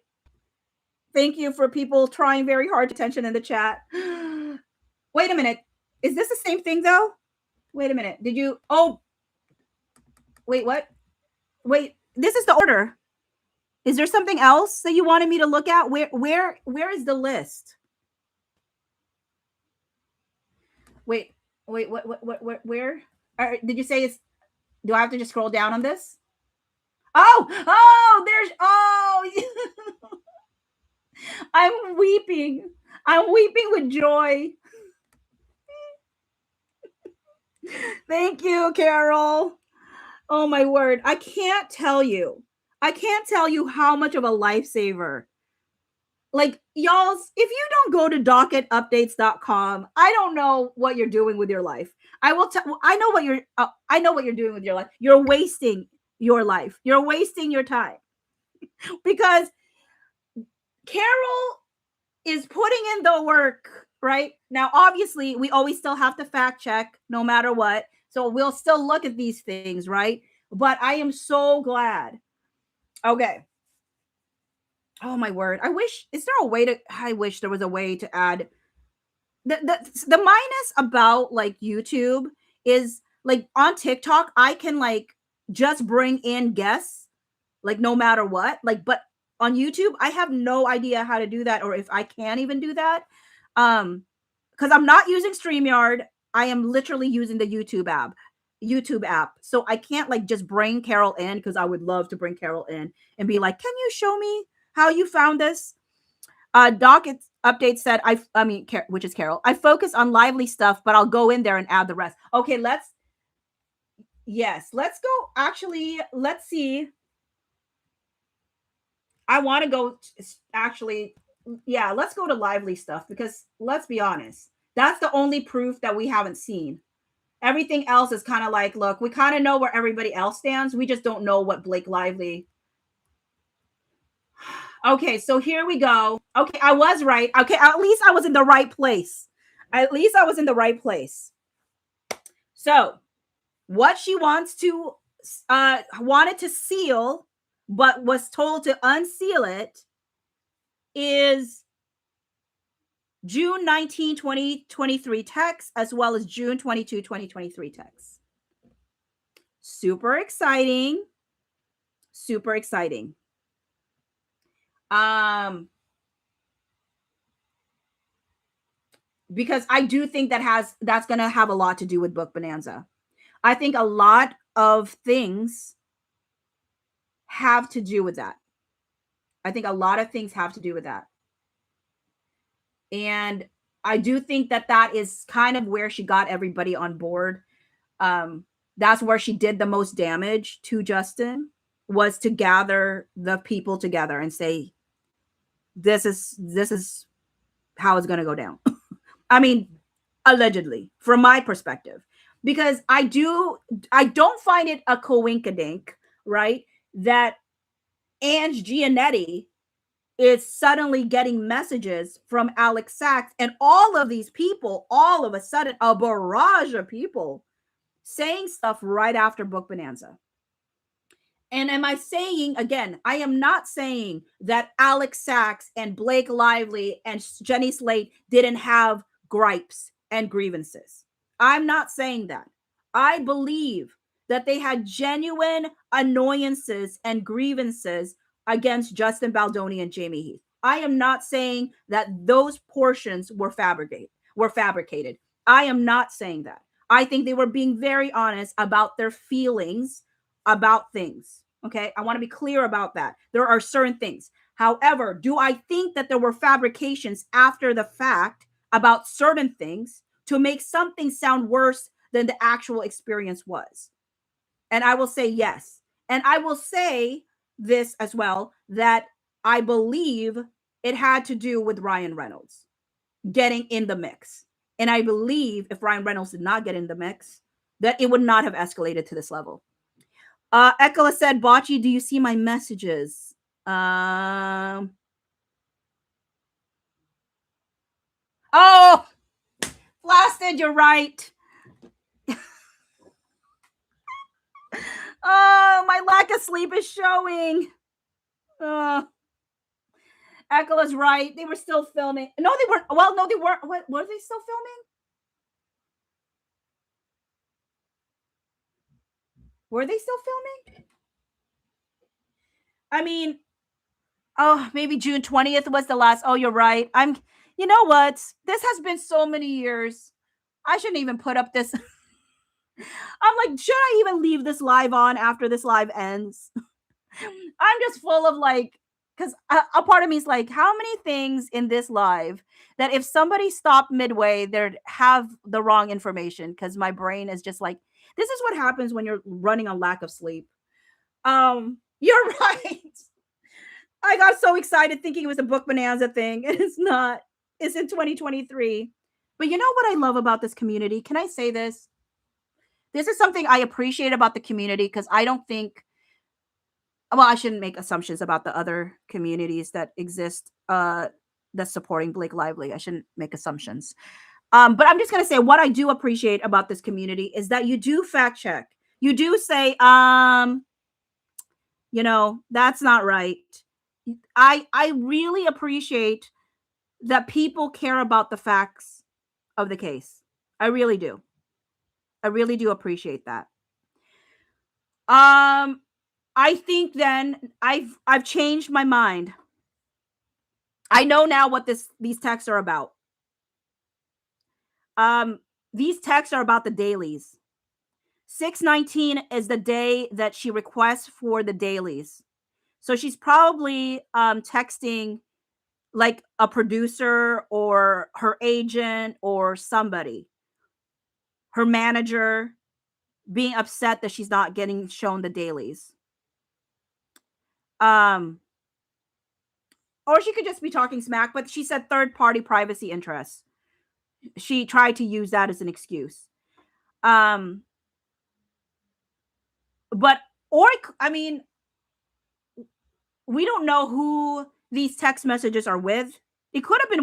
thank you for people trying very hard to attention in the chat. Wait a minute. Is this the same thing though? Wait a minute. Did you wait, what? Wait, this is the order. Is there something else that you wanted me to look at? Where is the list? Wait, what where? Did you say it's, do I have to just scroll down on this? There's I'm weeping. I'm weeping with joy. Thank you, Carol. Oh my word. I can't tell you how much of a lifesaver. Like, y'all, if you don't go to docketupdates.com, I don't know what you're doing with your life. I know what you're doing with your life. You're wasting your life. You're wasting your time. Because Carol is putting in the work, right? Now, obviously, we always still have to fact check no matter what. So we'll still look at these things, right? But I am so glad. Okay. Oh my word. I wish there was a way to add the minus about like YouTube is like on TikTok, I can like just bring in guests, like no matter what. Like, but on YouTube, I have no idea how to do that, or if I can even do that. Because I'm not using StreamYard. I am literally using the YouTube app. YouTube app. So I can't like just bring Carol in, because I would love to bring Carol in and be like, can you show me how you found this? Doc update said, which is Carol, I focus on lively stuff, but I'll go in there and add the rest. Okay, let's go. Actually, let's see. I want to go actually, yeah, let's go to lively stuff, because let's be honest, that's the only proof that we haven't seen. Everything else is kind of like, look, we kind of know where everybody else stands. We just don't know what Blake Lively. Okay, so here we go. Okay, I was right. Okay, at least I was in the right place. At least I was in the right place. So, what she wanted to seal, but was told to unseal it, is June 19, 2023 text, as well as June 22, 2023 text. Super exciting. Super exciting. Because I do think that's going to have a lot to do with Book Bonanza. I think a lot of things have to do with that. I think a lot of things have to do with that. And I do think that is kind of where she got everybody on board. That's where she did the most damage to Justin, was to gather the people together and say, this is how it's going to go down. I mean, allegedly, from my perspective, because I don't find it a coinkydink, right, that Ange Giannetti is suddenly getting messages from Alex Sachs and all of these people, all of a sudden, a barrage of people saying stuff right after Book Bonanza. And am I saying, again, I am not saying that Alex Sachs and Blake Lively and Jenny Slate didn't have gripes and grievances. I'm not saying that. I believe that they had genuine annoyances and grievances against Justin Baldoni and Jamie Heath. I am not saying that those portions were fabricated. I am not saying that. I think they were being very honest about their feelings about things. Okay, I want to be clear about that. There are certain things. However, do I think that there were fabrications after the fact about certain things to make something sound worse than the actual experience was? And I will say yes. And I will say this as well, that I believe it had to do with Ryan Reynolds getting in the mix. And I believe if Ryan Reynolds did not get in the mix, that it would not have escalated to this level. Ekela said, Bocce, do you see my messages? Oh, blasted, you're right. Oh, my lack of sleep is showing. Ekela's right. They were still filming. No, they weren't. Well, no, they weren't. What, were they still filming? Were they still filming? I mean, maybe June 20th was the last. Oh, you're right. You know what? This has been so many years. I shouldn't even put up this. I'm like, should I even leave this live on after this live ends? I'm just full of like, because a part of me is like, how many things in this live that if somebody stopped midway, they'd have the wrong information, because my brain is just like, this is what happens when you're running on lack of sleep. You're right. I got so excited thinking it was a Book Bonanza thing, and it's not. It's in 2023. But you know what I love about this community? Can I say this? This is something I appreciate about the community, because I don't think, well, I shouldn't make assumptions about the other communities that exist that's supporting Blake Lively. I shouldn't make assumptions. But I'm just going to say what I do appreciate about this community is that you do fact check. You do say, that's not right. I really appreciate that people care about the facts of the case. I really do. I really do appreciate that. I think then I've changed my mind. I know now what these texts are about. These texts are about the dailies. 6/19 is the day that she requests for the dailies. So she's probably texting like a producer or her agent or somebody, her manager, being upset that she's not getting shown the dailies. Um, or she could just be talking smack, but she said third party privacy interests. She tried to use that as an excuse. Um, but or I mean, we don't know who these text messages are with. It could have been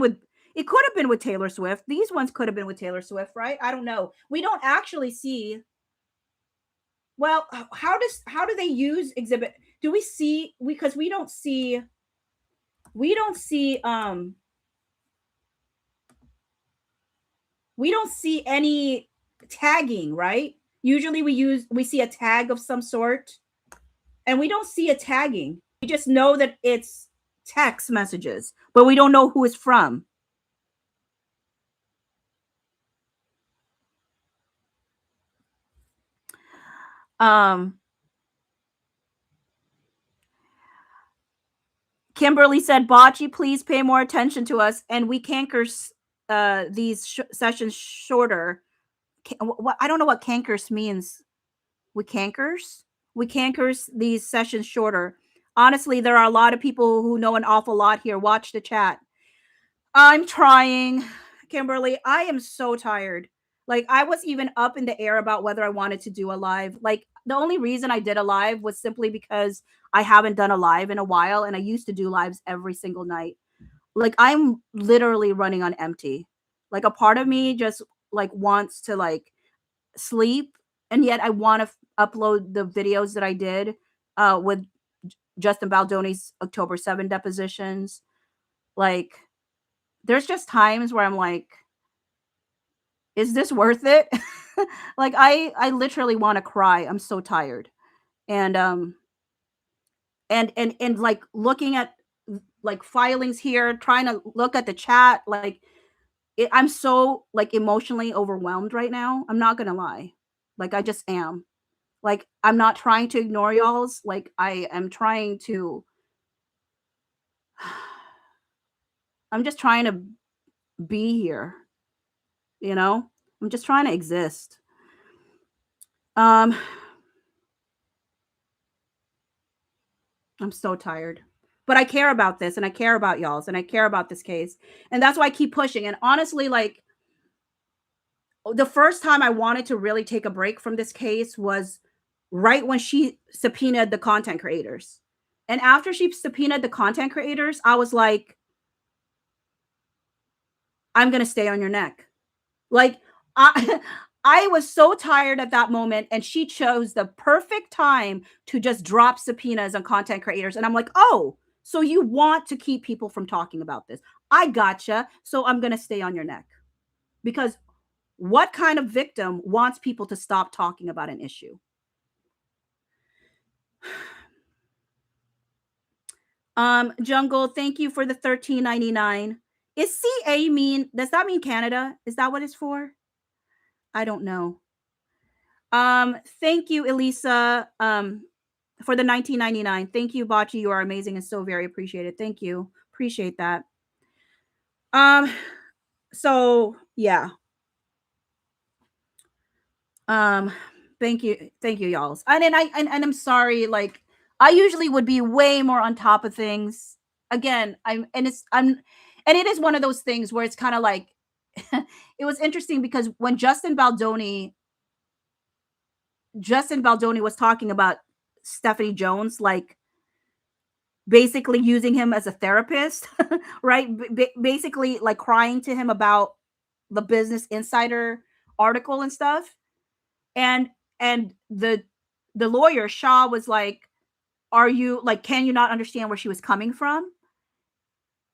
with Taylor Swift. These ones could have been with Taylor Swift, right? I don't know. We don't actually see. Well, how do they use exhibit? Do we see, because we don't see any tagging, right? Usually we see a tag of some sort, and we don't see a tagging. We just know that it's text messages, but we don't know who it's from. Um Kimberly said, Bocce, please pay more attention to us, and we cankers these sessions shorter. What, I don't know what cankers means. We cankers? We cankers these sessions shorter. Honestly, there are a lot of people who know an awful lot here. Watch the chat. I'm trying, Kimberly. I am so tired. Like, I was even up in the air about whether I wanted to do a live. Like, the only reason I did a live was simply because I haven't done a live in a while, and I used to do lives every single night. Like, I'm literally running on empty. Like, a part of me just like wants to like sleep, and yet I want to upload the videos that I did with Justin Baldoni's October 7 depositions. Like, there's just times where I'm like, is this worth it? Like, I literally want to cry. I'm so tired. And and like looking at like filings here, trying to look at the chat, like I'm so like emotionally overwhelmed right now. I'm not gonna lie. Like, I just am. Like, I'm not trying to ignore y'all's. Like, I am trying to I'm just trying to be here, you know? I'm just trying to exist. Um I'm so tired. But I care about this, and I care about y'all's, and I care about this case. And that's why I keep pushing. And honestly, like, the first time I wanted to really take a break from this case was right when she subpoenaed the content creators. And after she subpoenaed the content creators, I was like, I'm going to stay on your neck. Like, I I was so tired at that moment, and she chose the perfect time to just drop subpoenas on content creators. And I'm like, oh, so you want to keep people from talking about this? I gotcha. So I'm going to stay on your neck. Because what kind of victim wants people to stop talking about an issue? Jungle, thank you for the 13.99. Is CA mean, does that mean Canada? Is that what it's for? I don't know. Thank you, Elisa, for the 19.99. Thank you, Bocce. You are amazing and so very appreciated. Thank you. Appreciate that. Um, so yeah. Um, thank you, y'all. And then and I'm sorry, like, I usually would be way more on top of things. Again, and it is one of those things where it's kind of like it was interesting because when Justin Baldoni was talking about Stephanie Jones, like basically using him as a therapist, right? Basically, like crying to him about the Business Insider article and stuff. And the lawyer Shaw was like, "Are you like? Can you not understand where she was coming from?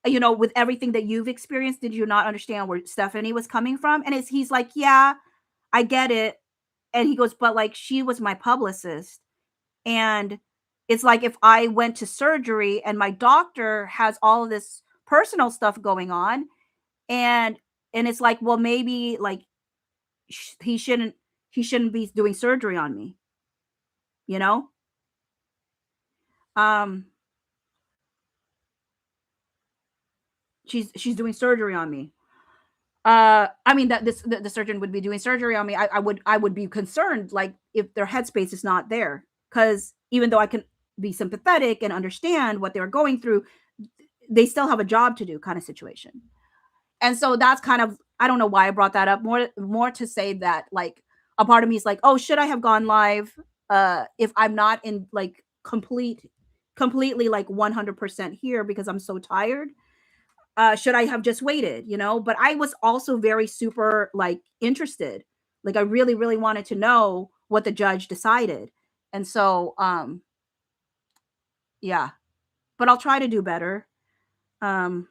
You know, with everything that you've experienced, did you not understand where Stephanie was coming from?" And he's like, "Yeah, I get it." And he goes, "But like, she was my publicist, and it's like if I went to surgery and my doctor has all of this personal stuff going on, and it's like, well, maybe like he shouldn't he shouldn't be doing surgery on me, you know? Um, she's doing surgery on me. I mean that the surgeon would be doing surgery on me. I would be concerned, like, if their headspace is not there, because even though I can be sympathetic and understand what they were going through, they still have a job to do, kind of situation. And so that's kind of, I don't know why I brought that up. More to say that, like, a part of me is like, oh, should I have gone live? If I'm not in like completely like 100% here because I'm so tired, should I have just waited, but I was also very super like interested, like I really really wanted to know what the judge decided. And so yeah, but I'll try to do better. um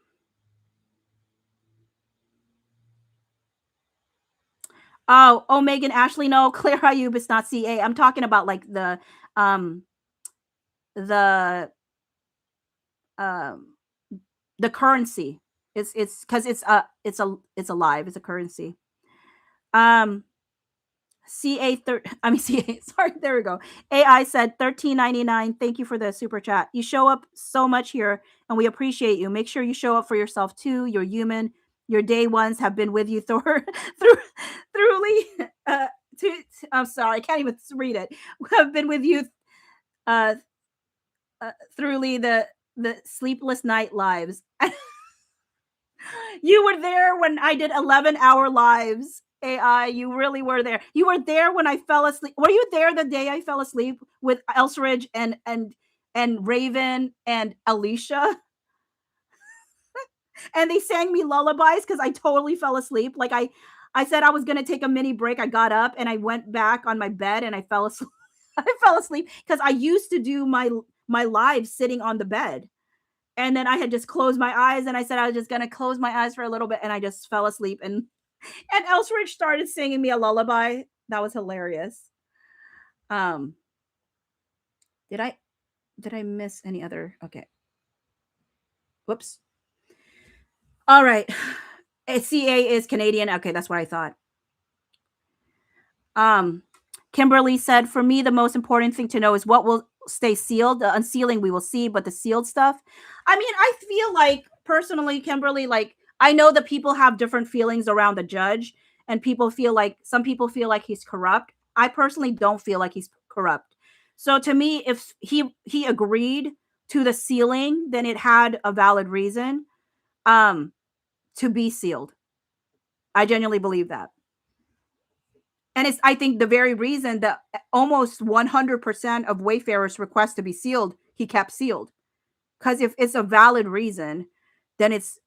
oh, Megan Ashley, no, Claire Ayub, it's not CA. I'm talking about like um the um the currency. It's because it's a live, it's a currency. um I mean CA, sorry, there we go. AI said 13.99. Thank you for the super chat. You show up so much here and we appreciate you. Make sure you show up for yourself too. You're human. Your day ones have been with you through throughly to, I'm sorry, I can't even read it. Have been with you uh, throughly the sleepless night lives. You were there when I did 11-hour lives. AI, you really were there. You were there when I fell asleep. Were you there the day I fell asleep with Elsridge and Raven and Alicia? And they sang me lullabies because I totally fell asleep. Like I said I was gonna take a mini break. I got up and I went back on my bed and I fell asleep. I fell asleep because I used to do my live sitting on the bed. And then I had just closed my eyes and I said I was just gonna close my eyes for a little bit and I just fell asleep and Elsridge started singing me a lullaby. That was hilarious. Um, did I miss any other? Okay. Whoops. All right. CA is Canadian. Okay, that's what I thought. Um, Kimberly said, for me, the most important thing to know is what will stay sealed. The unsealing we will see, but the sealed stuff. I mean, I feel like personally, Kimberly, like I know that people have different feelings around the judge, and some people feel like he's corrupt. I personally don't feel like he's corrupt. So to me, if he agreed to the sealing, then it had a valid reason um to be sealed. I genuinely believe that. And it's, I think, the very reason that almost 100% of Wayfarers request to be sealed, he kept sealed. Because if it's a valid reason, then it's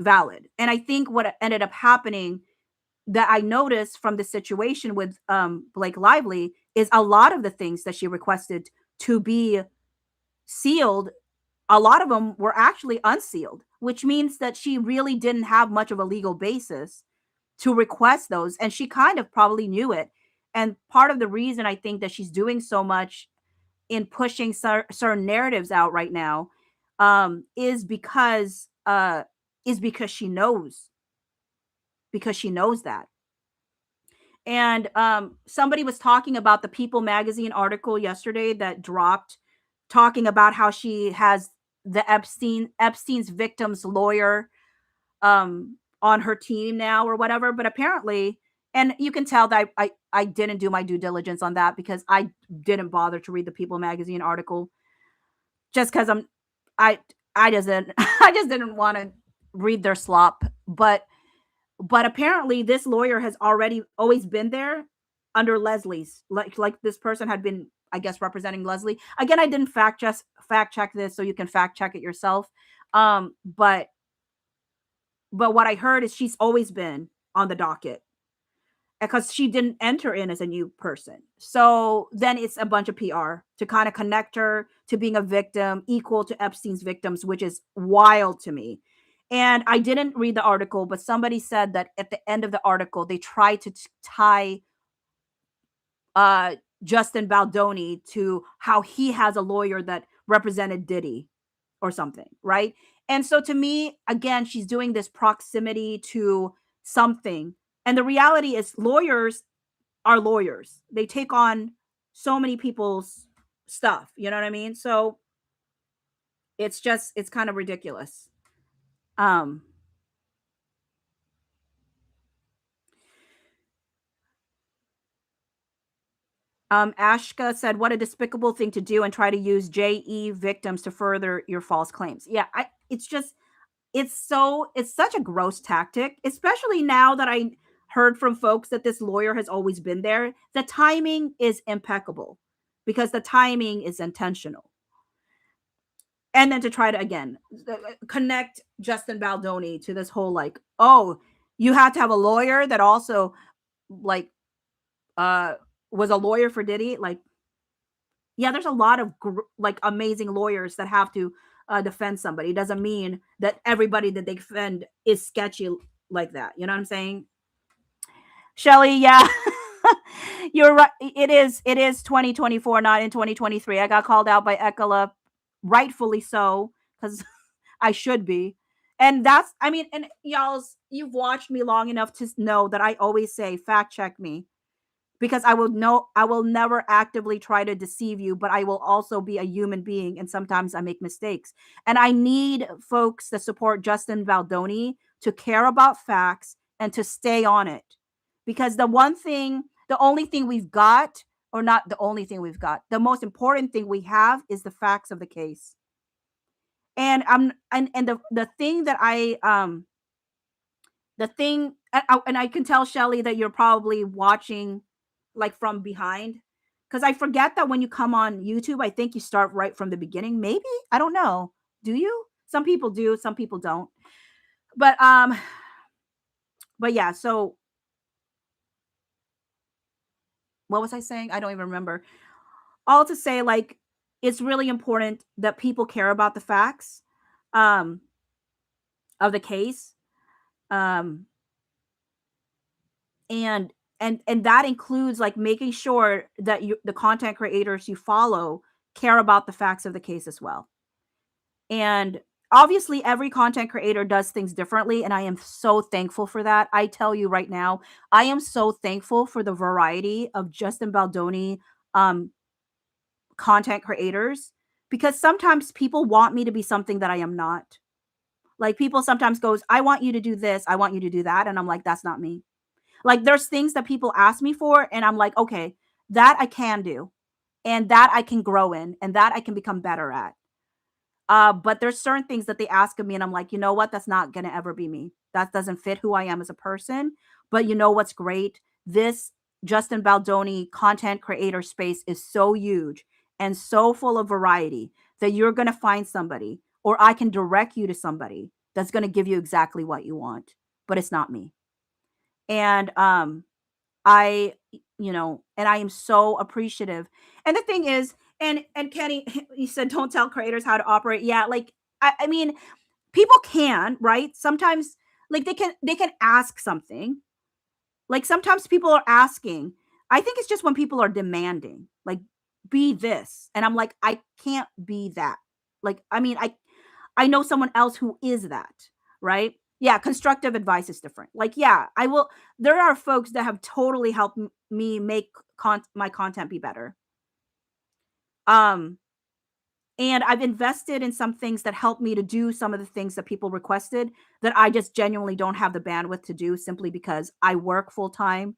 valid. And I think what ended up happening that I noticed from the situation with Blake Lively is a lot of the things that she requested to be sealed, a lot of them were actually unsealed, which means that she really didn't have much of a legal basis to request those, and she kind of probably knew it. And part of the reason I think that she's doing so much in pushing certain narratives out right now is because she knows that. And somebody was talking about the People magazine article yesterday that dropped, talking about how she has the Epstein's victims lawyer on her team now or whatever. But apparently, and you can tell that I didn't do my due diligence on that because I didn't bother to read the People magazine article, just because I I just didn't I just didn't want to read their slop. But apparently this lawyer has already always been there under Leslie's, like this person had been, I guess, representing Leslie. Again, I didn't fact check this, so you can fact check it yourself. But what I heard is she's always been on the docket because she didn't enter in as a new person. So then it's a bunch of PR to kind of connect her to being a victim equal to Epstein's victims, which is wild to me. And I didn't read the article, but somebody said that at the end of the article, they tried to tie uh, Justin Baldoni to how he has a lawyer that represented Diddy or something, right? And so to me, again, she's doing this proximity to something. And the reality is lawyers are lawyers. They take on so many people's stuff. You know what I mean? So it's kind of ridiculous. Um, Ashka said, "What a despicable thing to do, and try to use JE victims to further your false claims." Yeah, it's just it's such a gross tactic, especially now that I heard from folks that this lawyer has always been there. The timing is impeccable because the timing is intentional. And then to try to again connect Justin Baldoni to this whole like, oh, you had to have a lawyer that also like uh was a lawyer for Diddy. Like, yeah, there's a lot of like amazing lawyers that have to defend somebody. It doesn't mean that everybody that they defend is sketchy like that. You know what I'm saying? Shelly, yeah. You're right. It is 2024, not in 2023. I got called out by Ekala, rightfully so, because I should be. And that's, I mean, and y'all's, you've watched me long enough to know that I always say, fact check me, because I will never actively try to deceive you, but I will also be a human being. And sometimes I make mistakes. And I need folks that support Justin Baldoni to care about facts and to stay on it. Because the only thing we've got, or not the only thing we've got, the most important thing we have is the facts of the case. And the thing that the thing and I can tell Shelly that you're probably watching like from behind, because I forget that when you come on YouTube, I think you start right from the beginning. Maybe, I don't know. Do you? Some people do, some people don't. But yeah. So what was I saying? I don't even remember. All to say, like, it's really important that people care about the facts um, of the case. Um, and and that includes like making sure that the content creators you follow care about the facts of the case as well. And obviously every content creator does things differently, and I am so thankful for that. I tell you right now, I am so thankful for the variety of Justin Baldoni um content creators, because sometimes people want me to be something that I am not. Like, people sometimes goes, I want you to do this, I want you to do that, and I'm like, that's not me. Like, there's things that people ask me for, and I'm like, okay, that I can do, and that I can grow in, and that I can become better at. But there's certain things that they ask of me, and I'm like, you know what? That's not gonna ever be me. That doesn't fit who I am as a person. But you know what's great? This Justin Baldoni content creator space is so huge and so full of variety that you're gonna find somebody, or I can direct you to somebody that's gonna give you exactly what you want. But it's not me. And I, and I am so appreciative. And the thing is, and Kenny, you said don't tell creators how to operate. Yeah, like I mean, people can, right? Sometimes like they can ask something. Like sometimes people are asking. I think it's just when people are demanding, like, be this. And I'm like, I can't be that. Like, I mean, I know someone else who is that, right? Yeah, constructive advice is different. Like, yeah, I will. There are folks that have totally helped me make my content be better. Um, and I've invested in some things that help me to do some of the things that people requested that I just genuinely don't have the bandwidth to do, simply because I work full time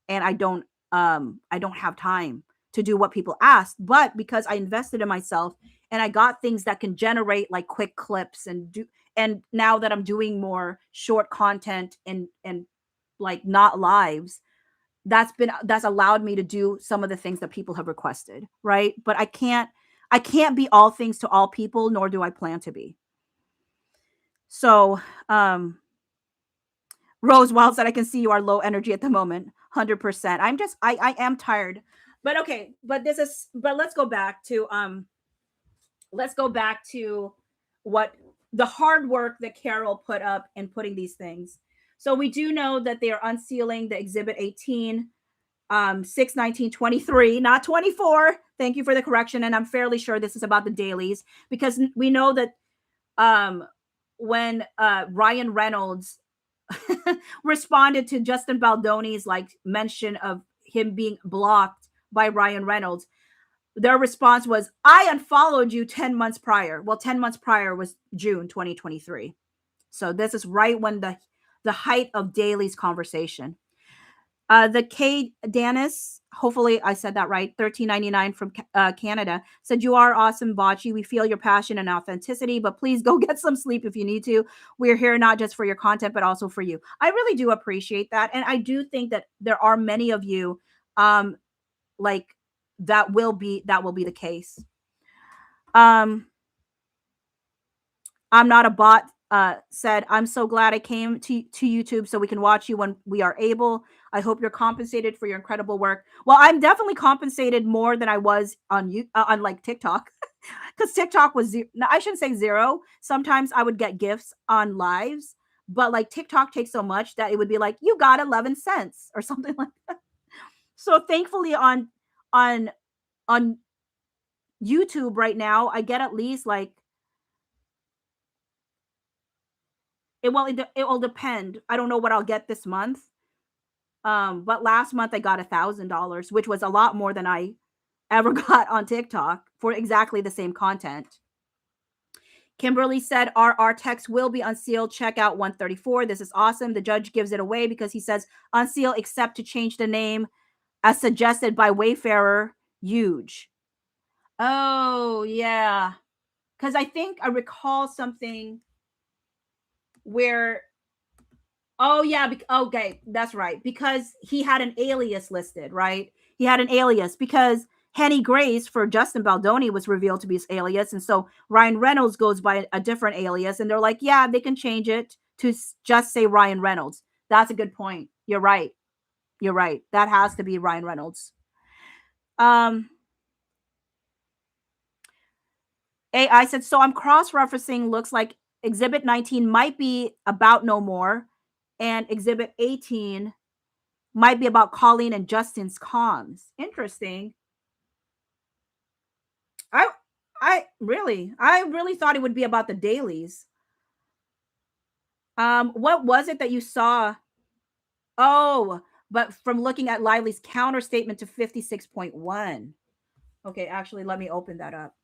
and I don't have time to do what people asked. But because I invested in myself and I got things that can generate like quick clips and now that I'm doing more short content and like not lives, that's allowed me to do some of the things that people have requested, right? But I can't be all things to all people, nor do I plan to be. So, Rose Wild said, I can see you are low energy at the moment. 100%. I am tired. But okay, but let's go back to what the hard work that Carol put up in putting these things. So we do know that they are unsealing the exhibit 18, 6/19/23, not 24. Thank you for the correction. And I'm fairly sure this is about the dailies, because we know that um when Ryan Reynolds responded to Justin Baldoni's like mention of him being blocked by Ryan Reynolds, their response was, I unfollowed you 10 months prior. Well, 10 months prior was June 2023. So this is right when the height of Daly's conversation. The K Danis, hopefully I said that right, 13.99 from Canada, said, you are awesome, Bocce. We feel your passion and authenticity, but please go get some sleep if you need to. We're here not just for your content, but also for you. I really do appreciate that. And I do think that there are many of you like that will be the case. I'm not a bot, said, I'm so glad I came to YouTube so we can watch you when we are able. I hope you're compensated for your incredible work. Well, I'm definitely compensated more than I was on on like TikTok, because TikTok was no, I shouldn't say zero. Sometimes I would get gifts on lives, but like TikTok takes so much that it would be like, you got 11 cents or something like that. So thankfully on on YouTube right now, I get at least like it will depend. I don't know what I'll get this month. But last month I got $1,000, which was a lot more than I ever got on TikTok for exactly the same content. Kimberly said, our text will be unsealed. Check out 134. This is awesome. The judge gives it away because he says unseal except to change the name as suggested by Wayfarer. Huge. Oh, yeah. Because I think I recall something where, oh, yeah. Okay, that's right. Because he had an alias listed, right? He had an alias because Henny Grace for Justin Baldoni was revealed to be his alias. And so Ryan Reynolds goes by a different alias. And they're like, yeah, they can change it to just say Ryan Reynolds. That's a good point. You're right. You're right. That has to be Ryan Reynolds. AI said, so I'm cross-referencing. Looks like Exhibit 19 might be about No More, and Exhibit 18 might be about Colleen and Justin's comms. Interesting. I really thought it would be about the dailies. What was it that you saw? Oh, but from looking at Lively's counter statement to 56.1. Okay, actually, let me open that up.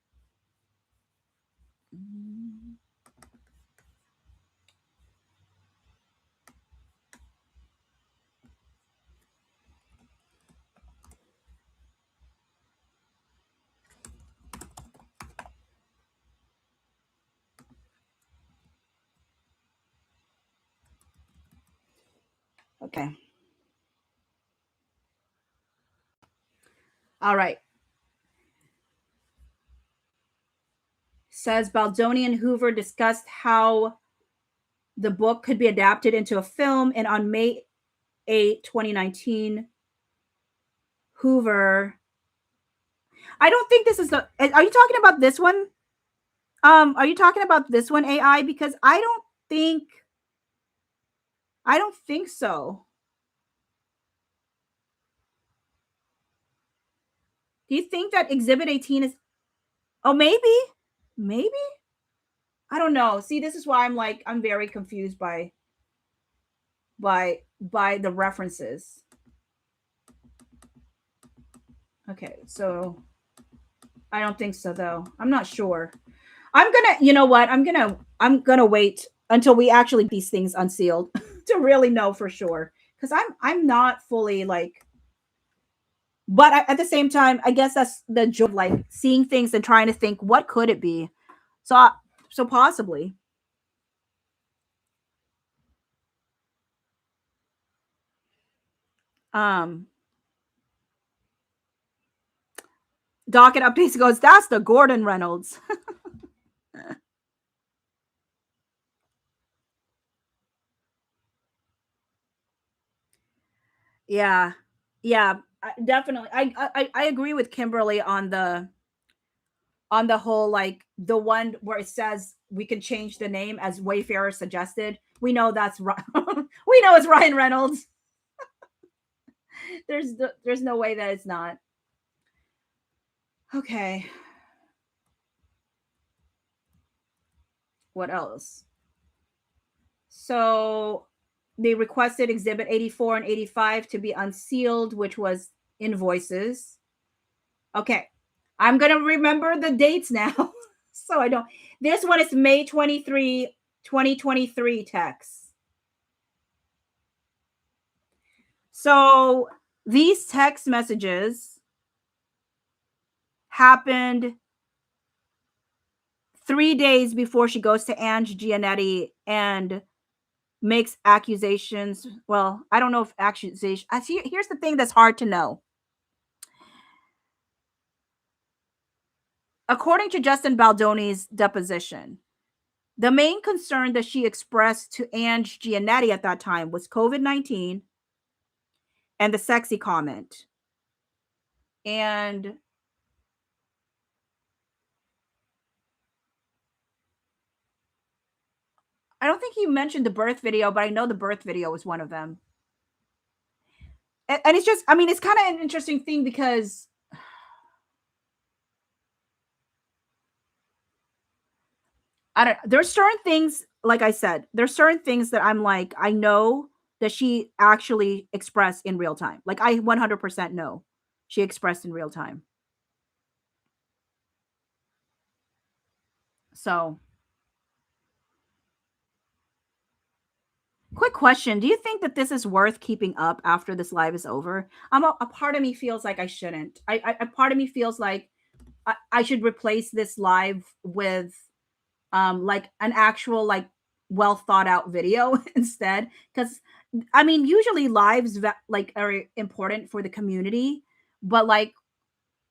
Okay. All right. Says Baldoni and Hoover discussed how the book could be adapted into a film, and on May 8, 2019, Hoover. I don't think this is the. Are you talking about this one? Are you talking about this one, AI? Because I don't think so. Do you think that Exhibit 18 is? Oh, maybe. I don't know. See, this is why I'm very confused by the references. Okay, so I don't think so though. I'm not sure. I'm gonna, you know what? I'm gonna wait until we actually get these things unsealed to really know for sure. Because I'm not fully like, but at the same time, I guess that's the joy of like seeing things and trying to think what could it be. So possibly. Docket updates goes, that's the Gordon Reynolds. Yeah. Yeah, definitely. I agree with Kimberly on the whole like the one where it says we can change the name as Wayfarer suggested. We know that's we know it's Ryan Reynolds. There's no way that it's not. Okay. What else? So they requested Exhibit 84 and 85 to be unsealed, which was invoices. Okay. I'm going to remember the dates now. So I don't. This one is May 23, 2023 text. So these text messages happened 3 days before she goes to Ange Giannetti and makes accusations. Well, I don't know if accusation. Here's the thing that's hard to know. According to Justin Baldoni's deposition, the main concern that she expressed to Ange Giannetti at that time was COVID-19 and the sexy comment. And I don't think he mentioned the birth video, but I know the birth video was one of them. And it's just, I mean, it's kind of an interesting thing because there's certain things, like I said, there's certain things that I'm like, I know that she actually expressed in real time. Like I 100% know she expressed in real time. So, quick question. Do you think that this is worth keeping up after this live is over? A part of me feels like I shouldn't. A part of me feels like I should replace this live with like an actual like well thought out video instead, because I mean usually lives like are important for the community, but like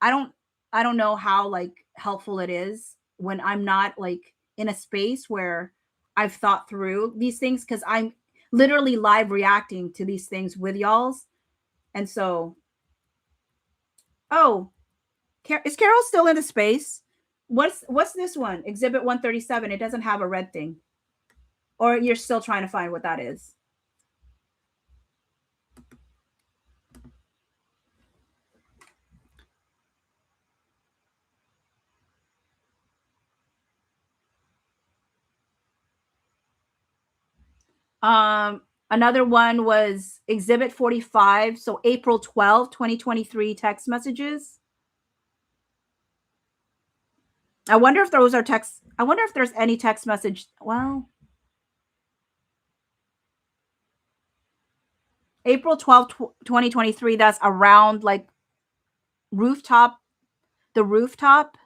I don't I don't know how like helpful it is when I'm not like in a space where I've thought through these things, because I'm literally live reacting to these things with y'all's. And so, oh, is Carol still in the space? What's this one? Exhibit 137. It doesn't have a red thing. Or you're still trying to find what that is? Another one was Exhibit 45. So April 12, 2023 text messages. I wonder if those are text. I wonder if there's any text message. Well, April 12th, 2023. That's around like rooftop, the rooftop,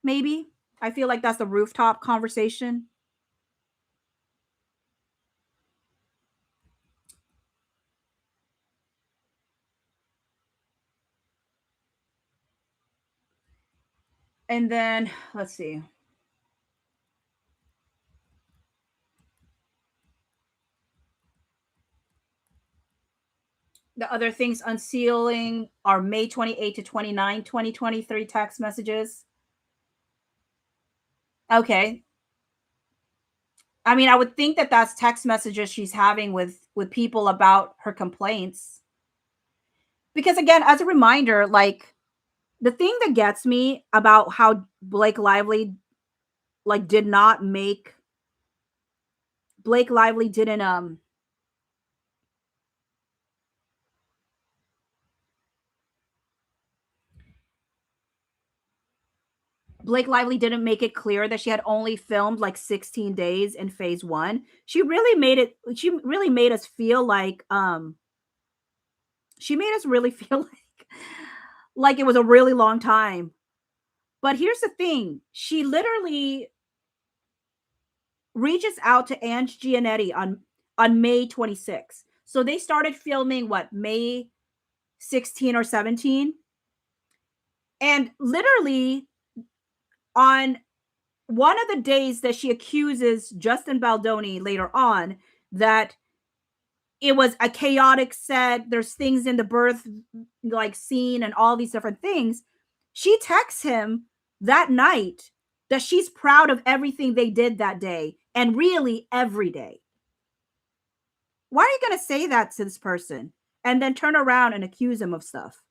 maybe. I feel like that's the rooftop conversation. And then let's see. The other things unsealing are May 28 to 29, 2023 text messages. Okay. I mean, I would think that that's text messages she's having with people about her complaints. Because again, as a reminder, like the thing that gets me about how Blake Lively like did not make Blake Lively didn't Blake Lively didn't make it clear that she had only filmed like 16 days in phase 1. She really made us feel like she made us really feel like it was a really long time. But here's the thing, she literally reaches out to Ange Giannetti on May 26th. So they started filming what, May 16 or 17? And literally on one of the days that she accuses Justin Baldoni later on that it was a chaotic set, there's things in the birth like scene and all these different things, she texts him that night that she's proud of everything they did that day and really every day. Why are you going to say that to this person and then turn around and accuse him of stuff?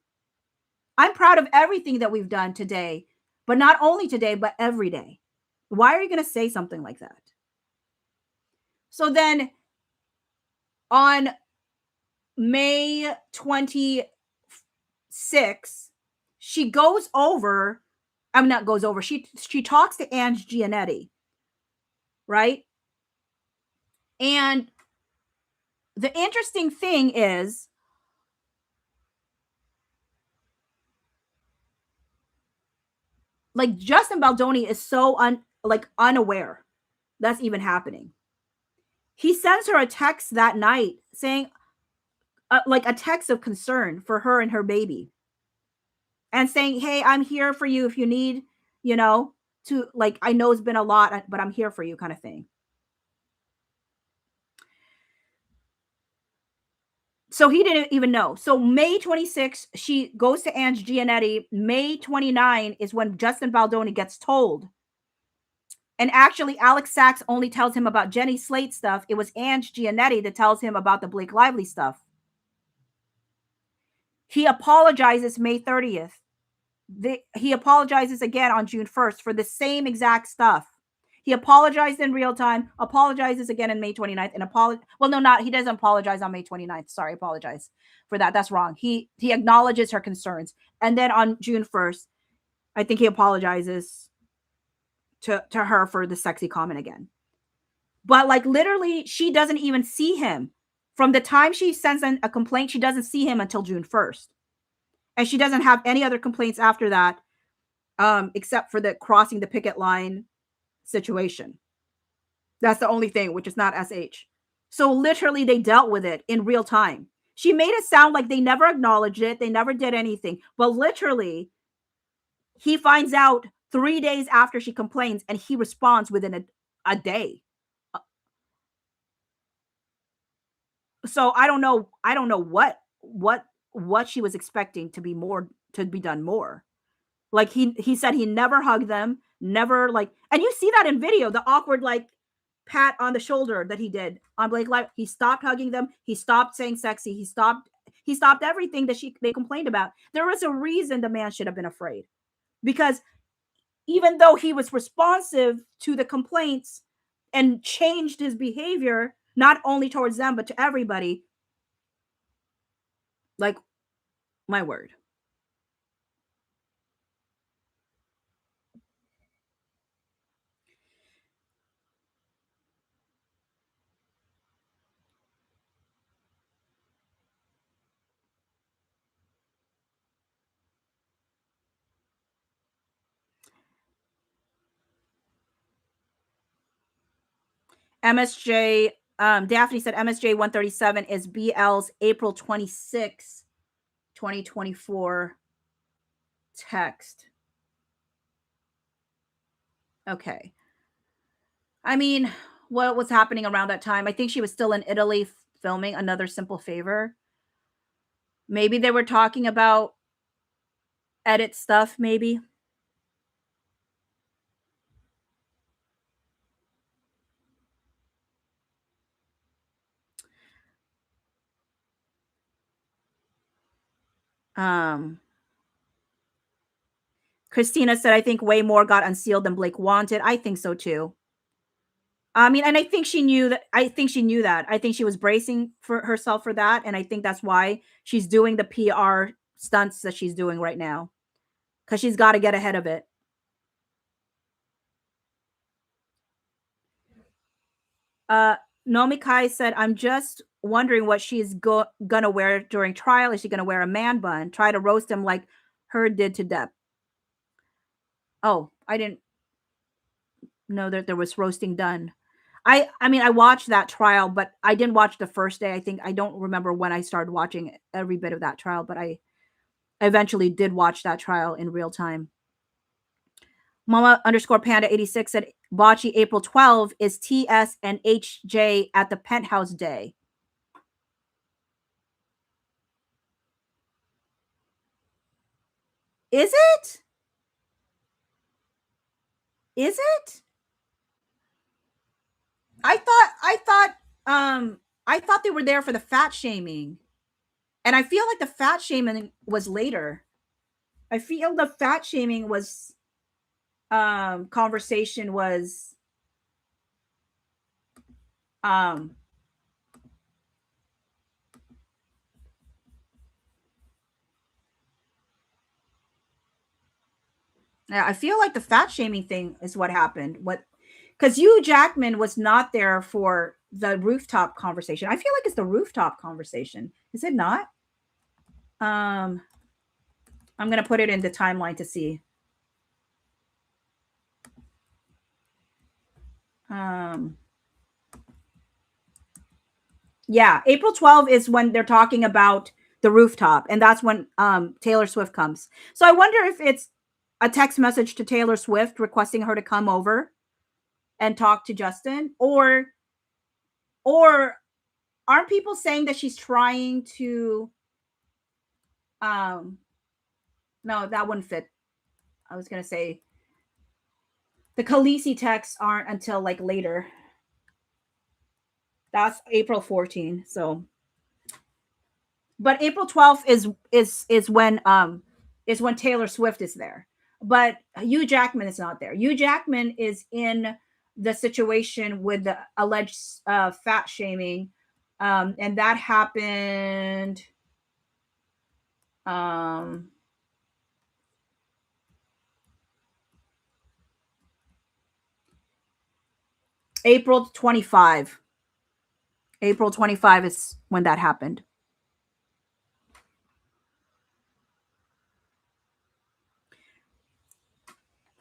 I'm proud of everything that we've done today, but not only today, but every day. Why are you going to say something like that? So then on May 24th, 6, she goes over. I'm not goes over. She talks to Ange Giannetti, right? And the interesting thing is, like, Justin Baldoni is so unaware that's even happening. He sends her a text that night saying, like, a text of concern for her and her baby, and saying, "Hey, I'm here for you if you need, you know, to, like, I know it's been a lot, but I'm here for you," kind of thing. So he didn't even know. So May 26th, she goes to Ange Giannetti. May 29 is when Justin Baldoni gets told. And actually, Alex Sachs only tells him about Jenny Slate stuff. It was Ange Giannetti that tells him about the Blake Lively stuff. He apologizes May 30th. He apologizes again on June 1st for the same exact stuff. He apologized in real time, apologizes again on May 29th, and well, no, not he doesn't apologize on May 29th. Sorry, apologize for that. That's wrong. He acknowledges her concerns. And then on June 1st, I think he apologizes to her for the sexy comment again. But like literally, she doesn't even see him. From the time she sends in a complaint, she doesn't see him until June 1st. And she doesn't have any other complaints after that, except for the crossing the picket line situation. That's the only thing, which is not SH. So literally, they dealt with it in real time. She made it sound like they never acknowledged it, they never did anything. But literally, he finds out 3 days after she complains, and he responds within a day. So I don't know. I don't know what she was expecting to be more, to be done more. Like he said he never hugged them, never, like, and you see that in video, the awkward like pat on the shoulder that he did on Blake Live. He stopped hugging them. He stopped saying sexy. He stopped everything that they complained about. There was a reason the man should have been afraid, because even though he was responsive to the complaints and changed his behavior, not only towards them but to everybody, like, my word. MSJ, Daphne said MSJ 137 is BL's April 26, 2024 text. Okay. I mean, what was happening around that time? I think she was still in Italy filming Another Simple Favor. Maybe they were talking about edit stuff, maybe. Um, Christina said, I think way more got unsealed than Blake wanted. I think so too. I mean, and I think she knew that. I think she knew that. I think she was bracing for herself for that. And I think that's why she's doing the PR stunts that she's doing right now, because she's got to get ahead of it. Nomi Kai said, I'm just wondering what she's gonna wear during trial. Is she gonna wear a man bun? Try to roast him like her did to Depp. Oh, I didn't know that there was roasting done. I mean, I watched that trial, but I didn't watch the first day. I think I don't remember when I started watching every bit of that trial, but I eventually did watch that trial in real time. Mama underscore Panda 86 said Bocce April 12 is TS and HJ at the Penthouse Day. Is it? Is it? I thought they were there for the fat shaming. And I feel like the fat shaming was later. I feel the fat shaming was conversation was um Yeah, I feel like the fat shaming thing is what happened. What because Hugh Jackman was not there for the rooftop conversation. I feel like it's the rooftop conversation. Is it not? Um, I'm gonna put it in the timeline to see. Um, yeah, April 12th is when they're talking about the rooftop, and that's when Taylor Swift comes. So I wonder if it's a text message to Taylor Swift requesting her to come over and talk to Justin, or aren't people saying that she's trying to um no, that wouldn't fit. I was gonna say the Khaleesi texts aren't until like later. That's April 14th. So but April 12th is when Taylor Swift is there. But Hugh Jackman is not there. Hugh Jackman is in the situation with the alleged fat shaming. And that happened um April 25. April 25 is when that happened.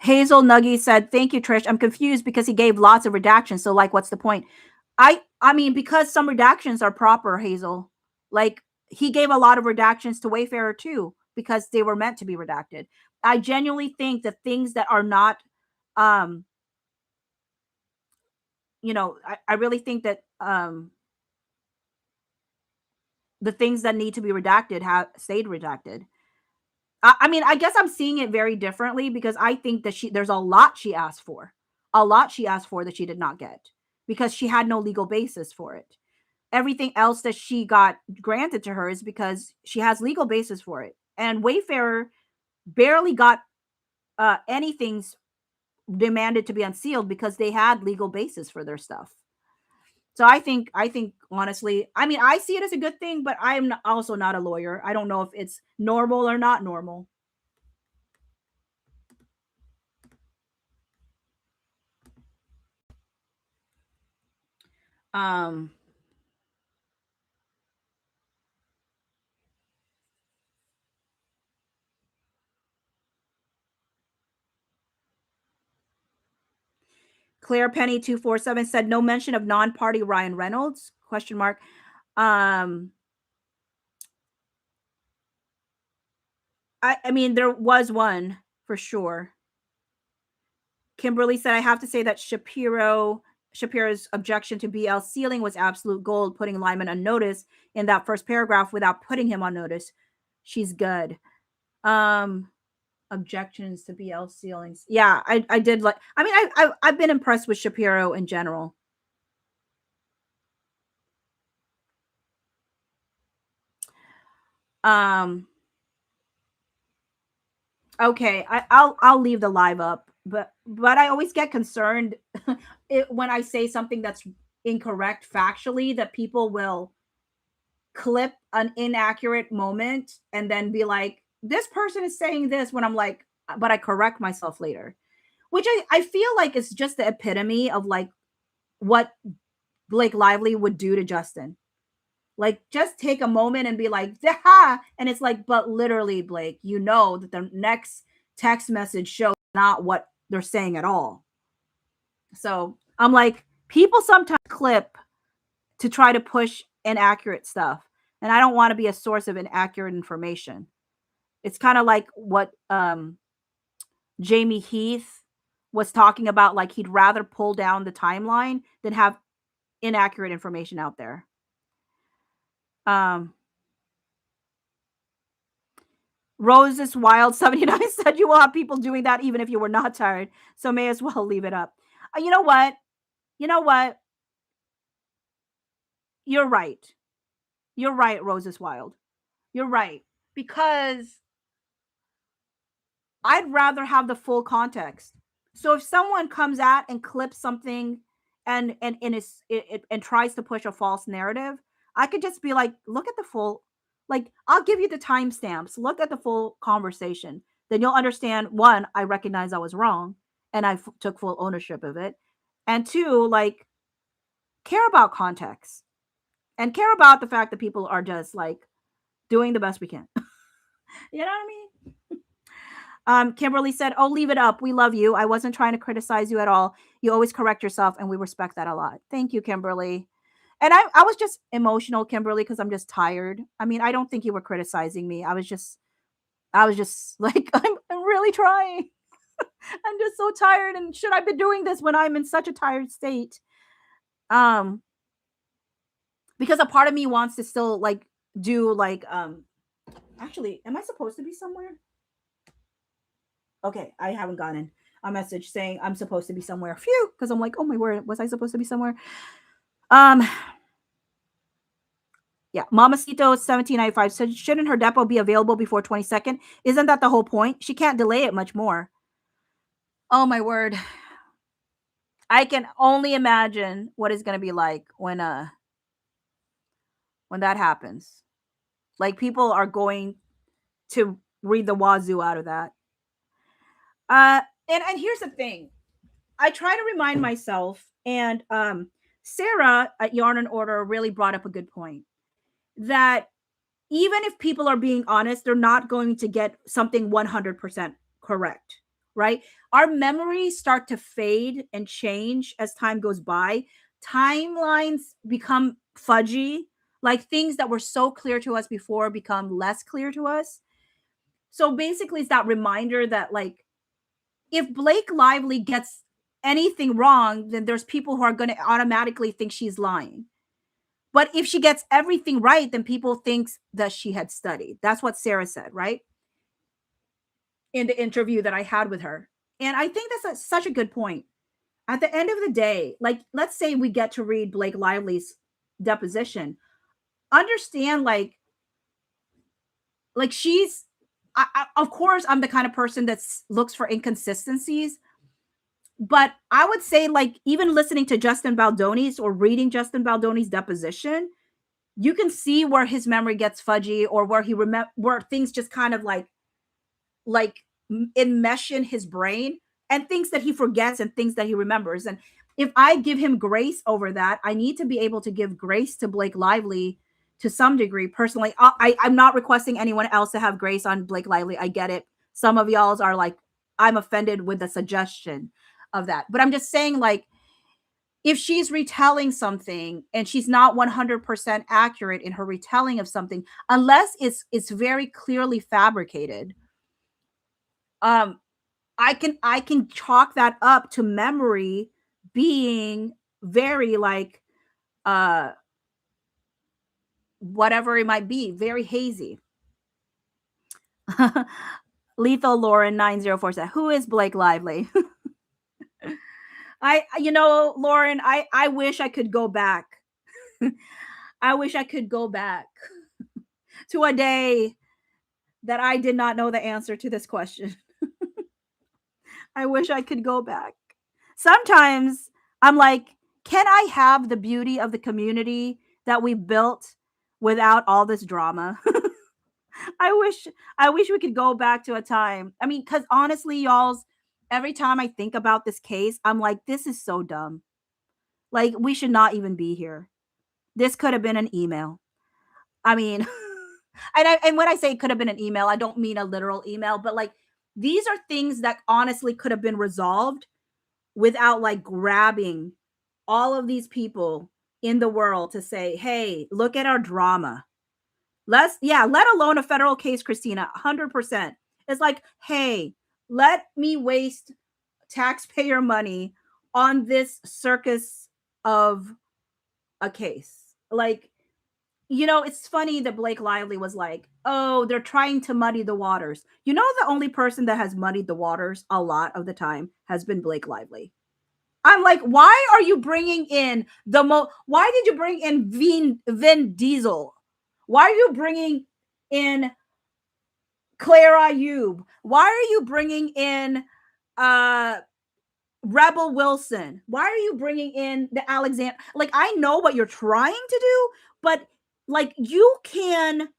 Hazel Nuggy said, "Thank you, Trish. I'm confused because he gave lots of redactions. So, like, what's the point?" I mean, because some redactions are proper, Hazel. Like, he gave a lot of redactions to Wayfarer too because they were meant to be redacted. I genuinely think that things that are not, um, I really think that the things that need to be redacted have stayed redacted. I mean, I guess I'm seeing it very differently because I think that there's a lot she asked for, a lot she asked for that she did not get because she had no legal basis for it. Everything else that she got granted to her is because she has legal basis for it. And Wayfarer barely got anything demanded to be unsealed because they had legal basis for their stuff. So I think honestly, I mean, I see it as a good thing, but I'm also not a lawyer. I don't know if it's normal or not normal. Um, Claire Penny 247 said no mention of non-party Ryan Reynolds? Question mark. Um, I mean there was one for sure. Kimberly said I have to say that Shapiro's objection to BL sealing was absolute gold, putting Lyman on notice in that first paragraph without putting him on notice. She's good. Um, objections to BL sealings. Yeah, I did like. I mean, I've been impressed with Shapiro in general. Um, okay, I'll leave the live up, but I always get concerned when I say something that's incorrect factually that people will clip an inaccurate moment and then be like, this person is saying this when I'm like, but I correct myself later, which I feel like is just the epitome of like what Blake Lively would do to Justin. Like, just take a moment and be like, ha. And it's like, but literally, Blake, you know that the next text message shows not what they're saying at all. So I'm like, people sometimes clip to try to push inaccurate stuff. And I don't want to be a source of inaccurate information. It's kind of like what Jamie Heath was talking about. Like, he'd rather pull down the timeline than have inaccurate information out there. Um, Rose is Wild 79 said you will have people doing that even if you were not tired. So may as well leave it up. You know what? You know what? You're right. You're right, Rose is Wild. You're right. Because I'd rather have the full context. So if someone comes at and clips something and and tries to push a false narrative, I could just be like, look at the full, like, I'll give you the timestamps. Look at the full conversation. then you'll understand, one, I recognize I was wrong and I took full ownership of it. And two, like, care about context and care about the fact that people are just like doing the best we can. You know what I mean? Kimberly said, "Oh, leave it up. We love you. I wasn't trying to criticize you at all. You always correct yourself, and we respect that a lot." Thank you, Kimberly. And I was just emotional, Kimberly, because I'm just tired. I mean, I don't think you were criticizing me. I was just like, I'm really trying. I'm just so tired. And should I be doing this when I'm in such a tired state? Um, because a part of me wants to still like do like actually, am I supposed to be somewhere? Okay, I haven't gotten a message saying I'm supposed to be somewhere. Phew, because I'm like, oh my word, was I supposed to be somewhere? Um, yeah, Mamacito 1795 said, shouldn't her depot be available before 22nd? Isn't that the whole point? She can't delay it much more. Oh my word. I can only imagine what it's gonna be like when that happens. Like people are going to read the wazoo out of that. Uh and here's the thing. I try to remind myself, and Sarah at Yarn and Order really brought up a good point that even if people are being honest, they're not going to get something 100% correct, right? Our memories start to fade and change as time goes by. Timelines become fudgy, like things that were so clear to us before become less clear to us. So basically, it's that reminder that, like, if Blake Lively gets anything wrong, then there's people who are going to automatically think she's lying. But if she gets everything right, then people thinks that she had studied. That's what Sarah said, right? In the interview that I had with her. And I think that's such a good point. At the end of the day, like, let's say we get to read Blake Lively's deposition. Understand, like she's, of course, I'm the kind of person that looks for inconsistencies. But I would say, like, even listening to Justin Baldoni's or reading Justin Baldoni's deposition, you can see where his memory gets fudgy or where where things just kind of like enmesh in his brain, and things that he forgets and things that he remembers. And if I give him grace over that, I need to be able to give grace to Blake Lively to some degree. Personally, I'm not requesting anyone else to have grace on Blake Lively. I get it. Some of y'all's are like, I'm offended with the suggestion of that. But I'm just saying, like, if she's retelling something and she's not 100% accurate in her retelling of something, unless it's very clearly fabricated, um I can chalk that up to memory being very like uh whatever it might be, very hazy. Lethal Lauren 904 said, who is Blake Lively? Lauren, I wish I could go back. I wish I could go back to a day that I did not know the answer to this question. I wish I could go back. Sometimes I'm like, can I have the beauty of the community that we built without all this drama? I wish we could go back to a time. I mean, cuz honestly, y'all's, every time I think about this case, I'm like, this is so dumb. Like, we should not even be here. This could have been an email. I mean, and when I say it could have been an email, I don't mean a literal email, but like, these are things that honestly could have been resolved without like grabbing all of these people in the world to say, hey, look at our drama. Let alone a federal case, Christina, 100%. It's like, hey, let me waste taxpayer money on this circus of a case. Like, it's funny that Blake Lively was like, oh, they're trying to muddy the waters. The only person that has muddied the waters a lot of the time has been Blake Lively. I'm like, why are you bringing in why did you bring in Vin Diesel? Why are you bringing in Claire Ayub? Why are you bringing in Rebel Wilson? Why are you bringing in the Alexander? Like, I know what you're trying to do, but like, you can,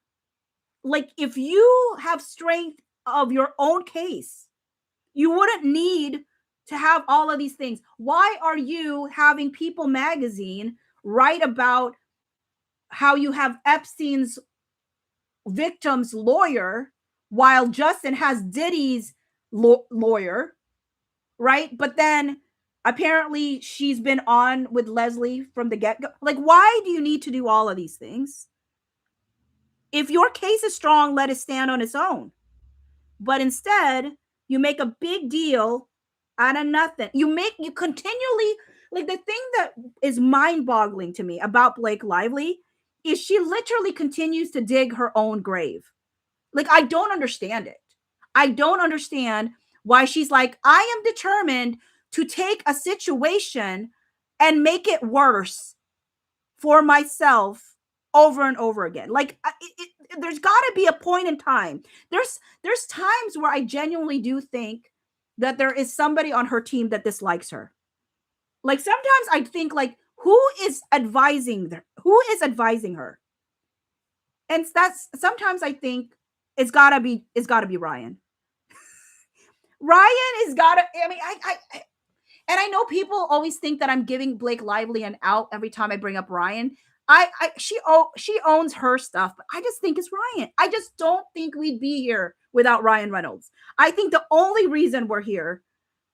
like, if you have strength of your own case. You wouldn't need to have all of these things. Why are you having People magazine write about how you have Epstein's victim's lawyer while Justin has Diddy's lawyer, right? But then apparently she's been on with Leslie from the get-go. Like, why do you need to do all of these things? If your case is strong, let it stand on its own. But instead, you make a big deal out of nothing. You continually, like, the thing that is mind-boggling to me about Blake Lively is she literally continues to dig her own grave. Like, I don't understand it. I don't understand why she's like, I am determined to take a situation and make it worse for myself over and over again. Like, there's got to be a point in time. There's times where I genuinely do think that there is somebody on her team that dislikes her. Like, sometimes I think, like, who is advising her? And that's sometimes I think it's gotta be Ryan. Ryan is gotta. I mean, I and I know people always think that I'm giving Blake Lively an out every time I bring up Ryan. She owns her stuff, but I just think it's Ryan. I just don't think we'd be here without Ryan Reynolds. I think the only reason we're here,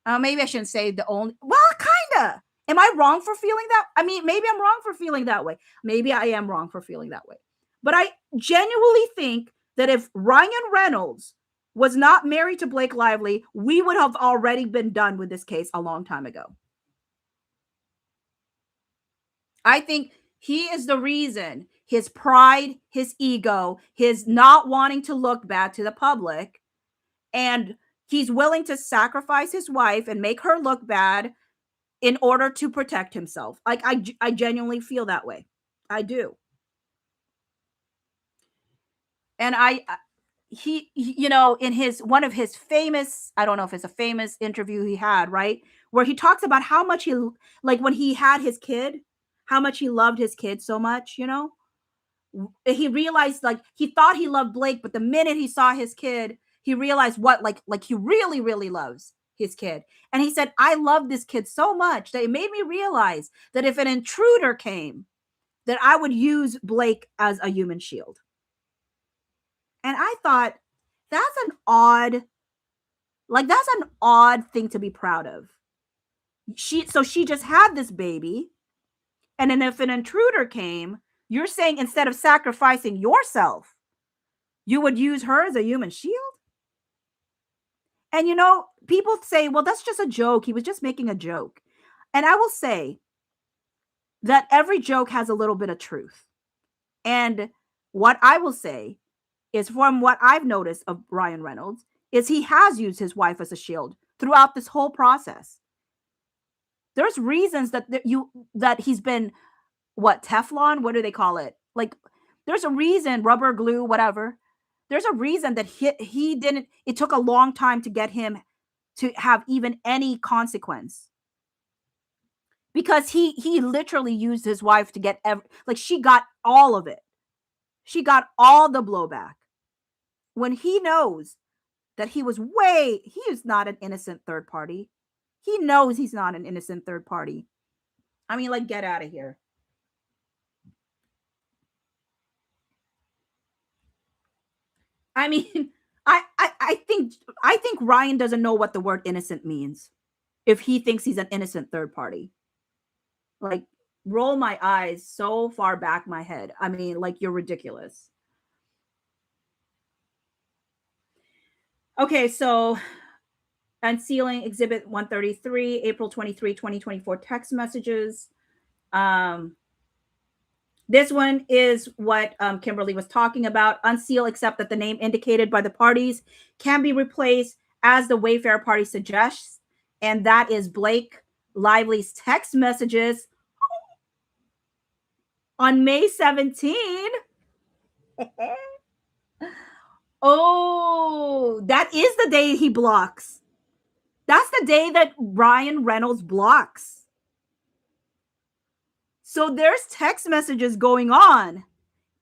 maybe I shouldn't say the only. Well, kinda. Am I wrong for feeling that? I mean, maybe I'm wrong for feeling that way. Maybe I am wrong for feeling that way. But I genuinely think that if Ryan Reynolds was not married to Blake Lively, we would have already been done with this case a long time ago. I think he is the reason. His pride, his ego, his not wanting to look bad to the public, and he's willing to sacrifice his wife and make her look bad in order to protect himself. Like, I genuinely feel that way. I do. And he, you know, in one of his famous, I don't know if it's a famous interview he had, right, where he talks about how much he, like, when he had his kid, how much he loved his kid so much, you know. He realized, like, he thought he loved Blake, but the minute he saw his kid, he realized what, like he really, really loves his kid. And he said, I love this kid so much that it made me realize that if an intruder came, that I would use Blake as a human shield. And I thought, that's an odd thing to be proud of. She just had this baby, and then if an intruder came, you're saying instead of sacrificing yourself, you would use her as a human shield? And, you know, people say, well, that's just a joke. He was just making a joke. And I will say that every joke has a little bit of truth. And what I will say is, from what I've noticed of Ryan Reynolds, is he has used his wife as a shield throughout this whole process. There's reasons that he's been, what, Teflon? What do they call it? Like, there's a reason, rubber glue, whatever. There's a reason that he didn't, it took a long time to get him to have even any consequence. Because he literally used his wife to get, like, she got all of it. She got all the blowback. When he knows that he is not an innocent third party. He knows he's not an innocent third party. I mean, like, get out of here. I mean, I think Ryan doesn't know what the word innocent means if he thinks he's an innocent third party. Like, roll my eyes so far back my head. I mean, like, you're ridiculous. Okay, so unsealing exhibit 133, April 23, 2024 text messages. This one is what Kimberly was talking about. Unseal, except that the name indicated by the parties can be replaced as the Wayfarer party suggests. And that is Blake Lively's text messages on May 17. Oh, that is the day he blocks. That's the day that Ryan Reynolds blocks. So there's text messages going on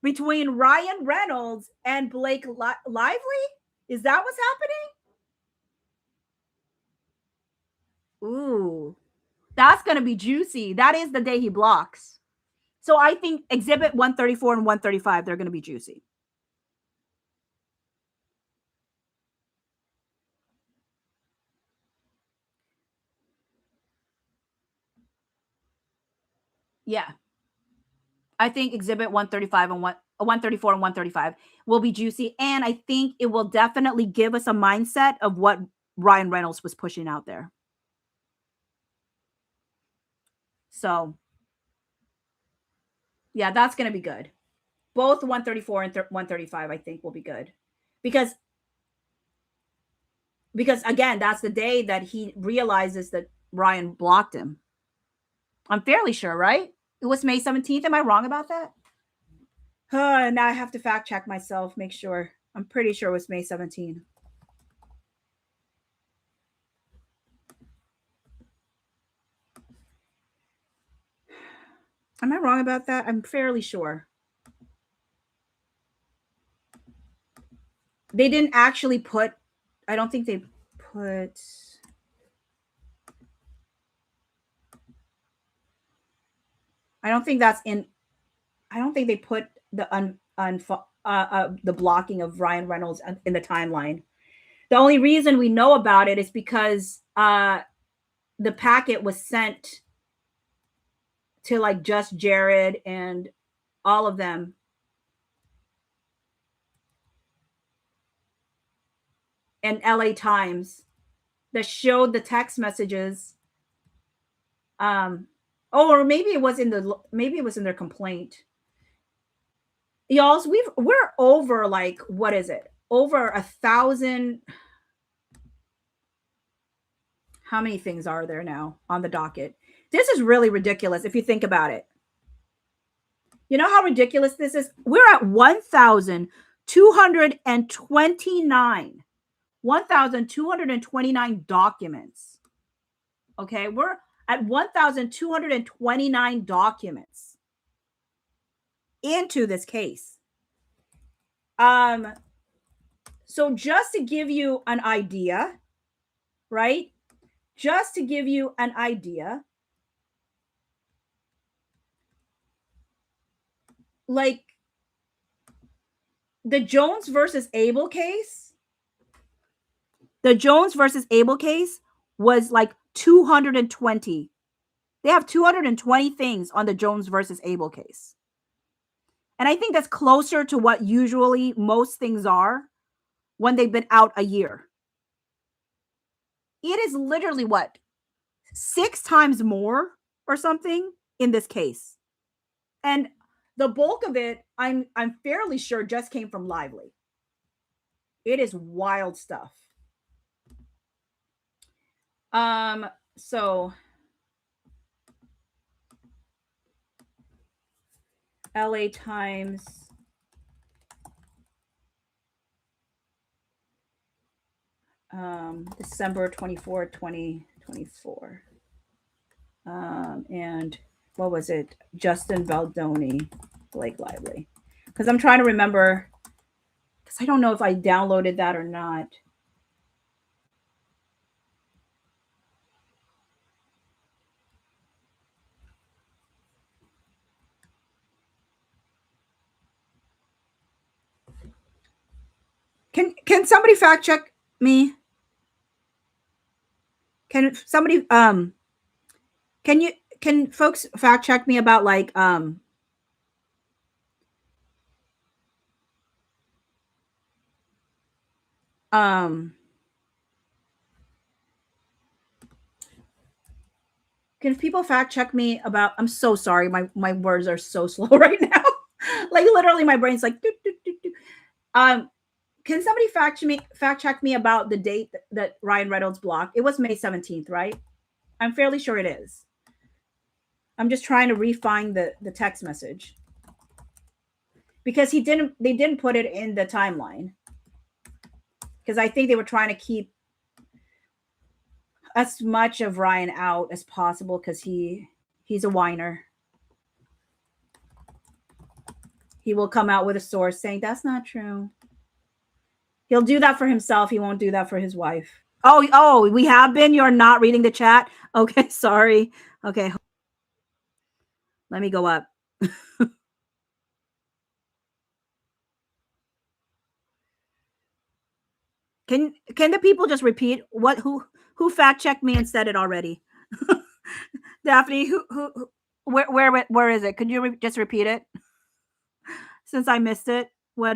between Ryan Reynolds and Blake Lively. Is that what's happening? Ooh, that's going to be juicy. That is the day he blocks. So I think Exhibit 134 and 135, they're going to be juicy. Yeah. I think Exhibit 135 and 134 and 135 will be juicy. And I think it will definitely give us a mindset of what Ryan Reynolds was pushing out there. So, yeah, that's going to be good. Both 134 and 135, I think, will be good. Because again, that's the day that he realizes that Ryan blocked him. I'm fairly sure, right? It was May 17th. Am I wrong about that? Now I have to fact check myself, make sure. I'm pretty sure it was May 17th. Am I wrong about that? I'm fairly sure. They didn't actually put, I don't think they put, I don't think that's in, I don't think they put the the blocking of Ryan Reynolds in the timeline. The only reason we know about it is because the packet was sent to like just Jared and all of them. And LA Times that showed the text messages. Or maybe it was in their complaint. Y'all, we're over like, what is it? Over 1,000. How many things are there now on the docket? This is really ridiculous if you think about it. You know how ridiculous this is? We're at 1,229. 1,229 documents. Okay, we're at 1,229 documents into this case. So just to give you an idea, right? Just to give you an idea, like the Jones versus Abel case, was like 220. They have 220 things on the Jones versus Abel case. And I think that's closer to what usually most things are when they've been out a year. It is literally what? 6 times more or something in this case. And the bulk of it, I'm fairly sure just came from Lively. It is wild stuff. So LA Times, December 24, 2024. And what was it? Justin Baldoni, Blake Lively. Because I'm trying to remember, because I don't know if I downloaded that or not. Can somebody fact check me? Can somebody can folks fact check me about like can people fact check me about, I'm so sorry, my words are so slow right now. Like literally my brain's like doo, doo, doo, doo. Can somebody fact check me about the date that Ryan Reynolds blocked? It was May 17th, right? I'm fairly sure it is. I'm just trying to refine the text message. Because they didn't put it in the timeline. Because I think they were trying to keep as much of Ryan out as possible because he's a whiner. He will come out with a source saying that's not true. He'll do that for himself. He won't do that for his wife. Oh, we have been. You're not reading the chat. Okay, sorry. Okay, let me go up. Can the people just repeat what who fact checked me and said it already? Daphne, who where is it? Could you just repeat it? Since I missed it, what is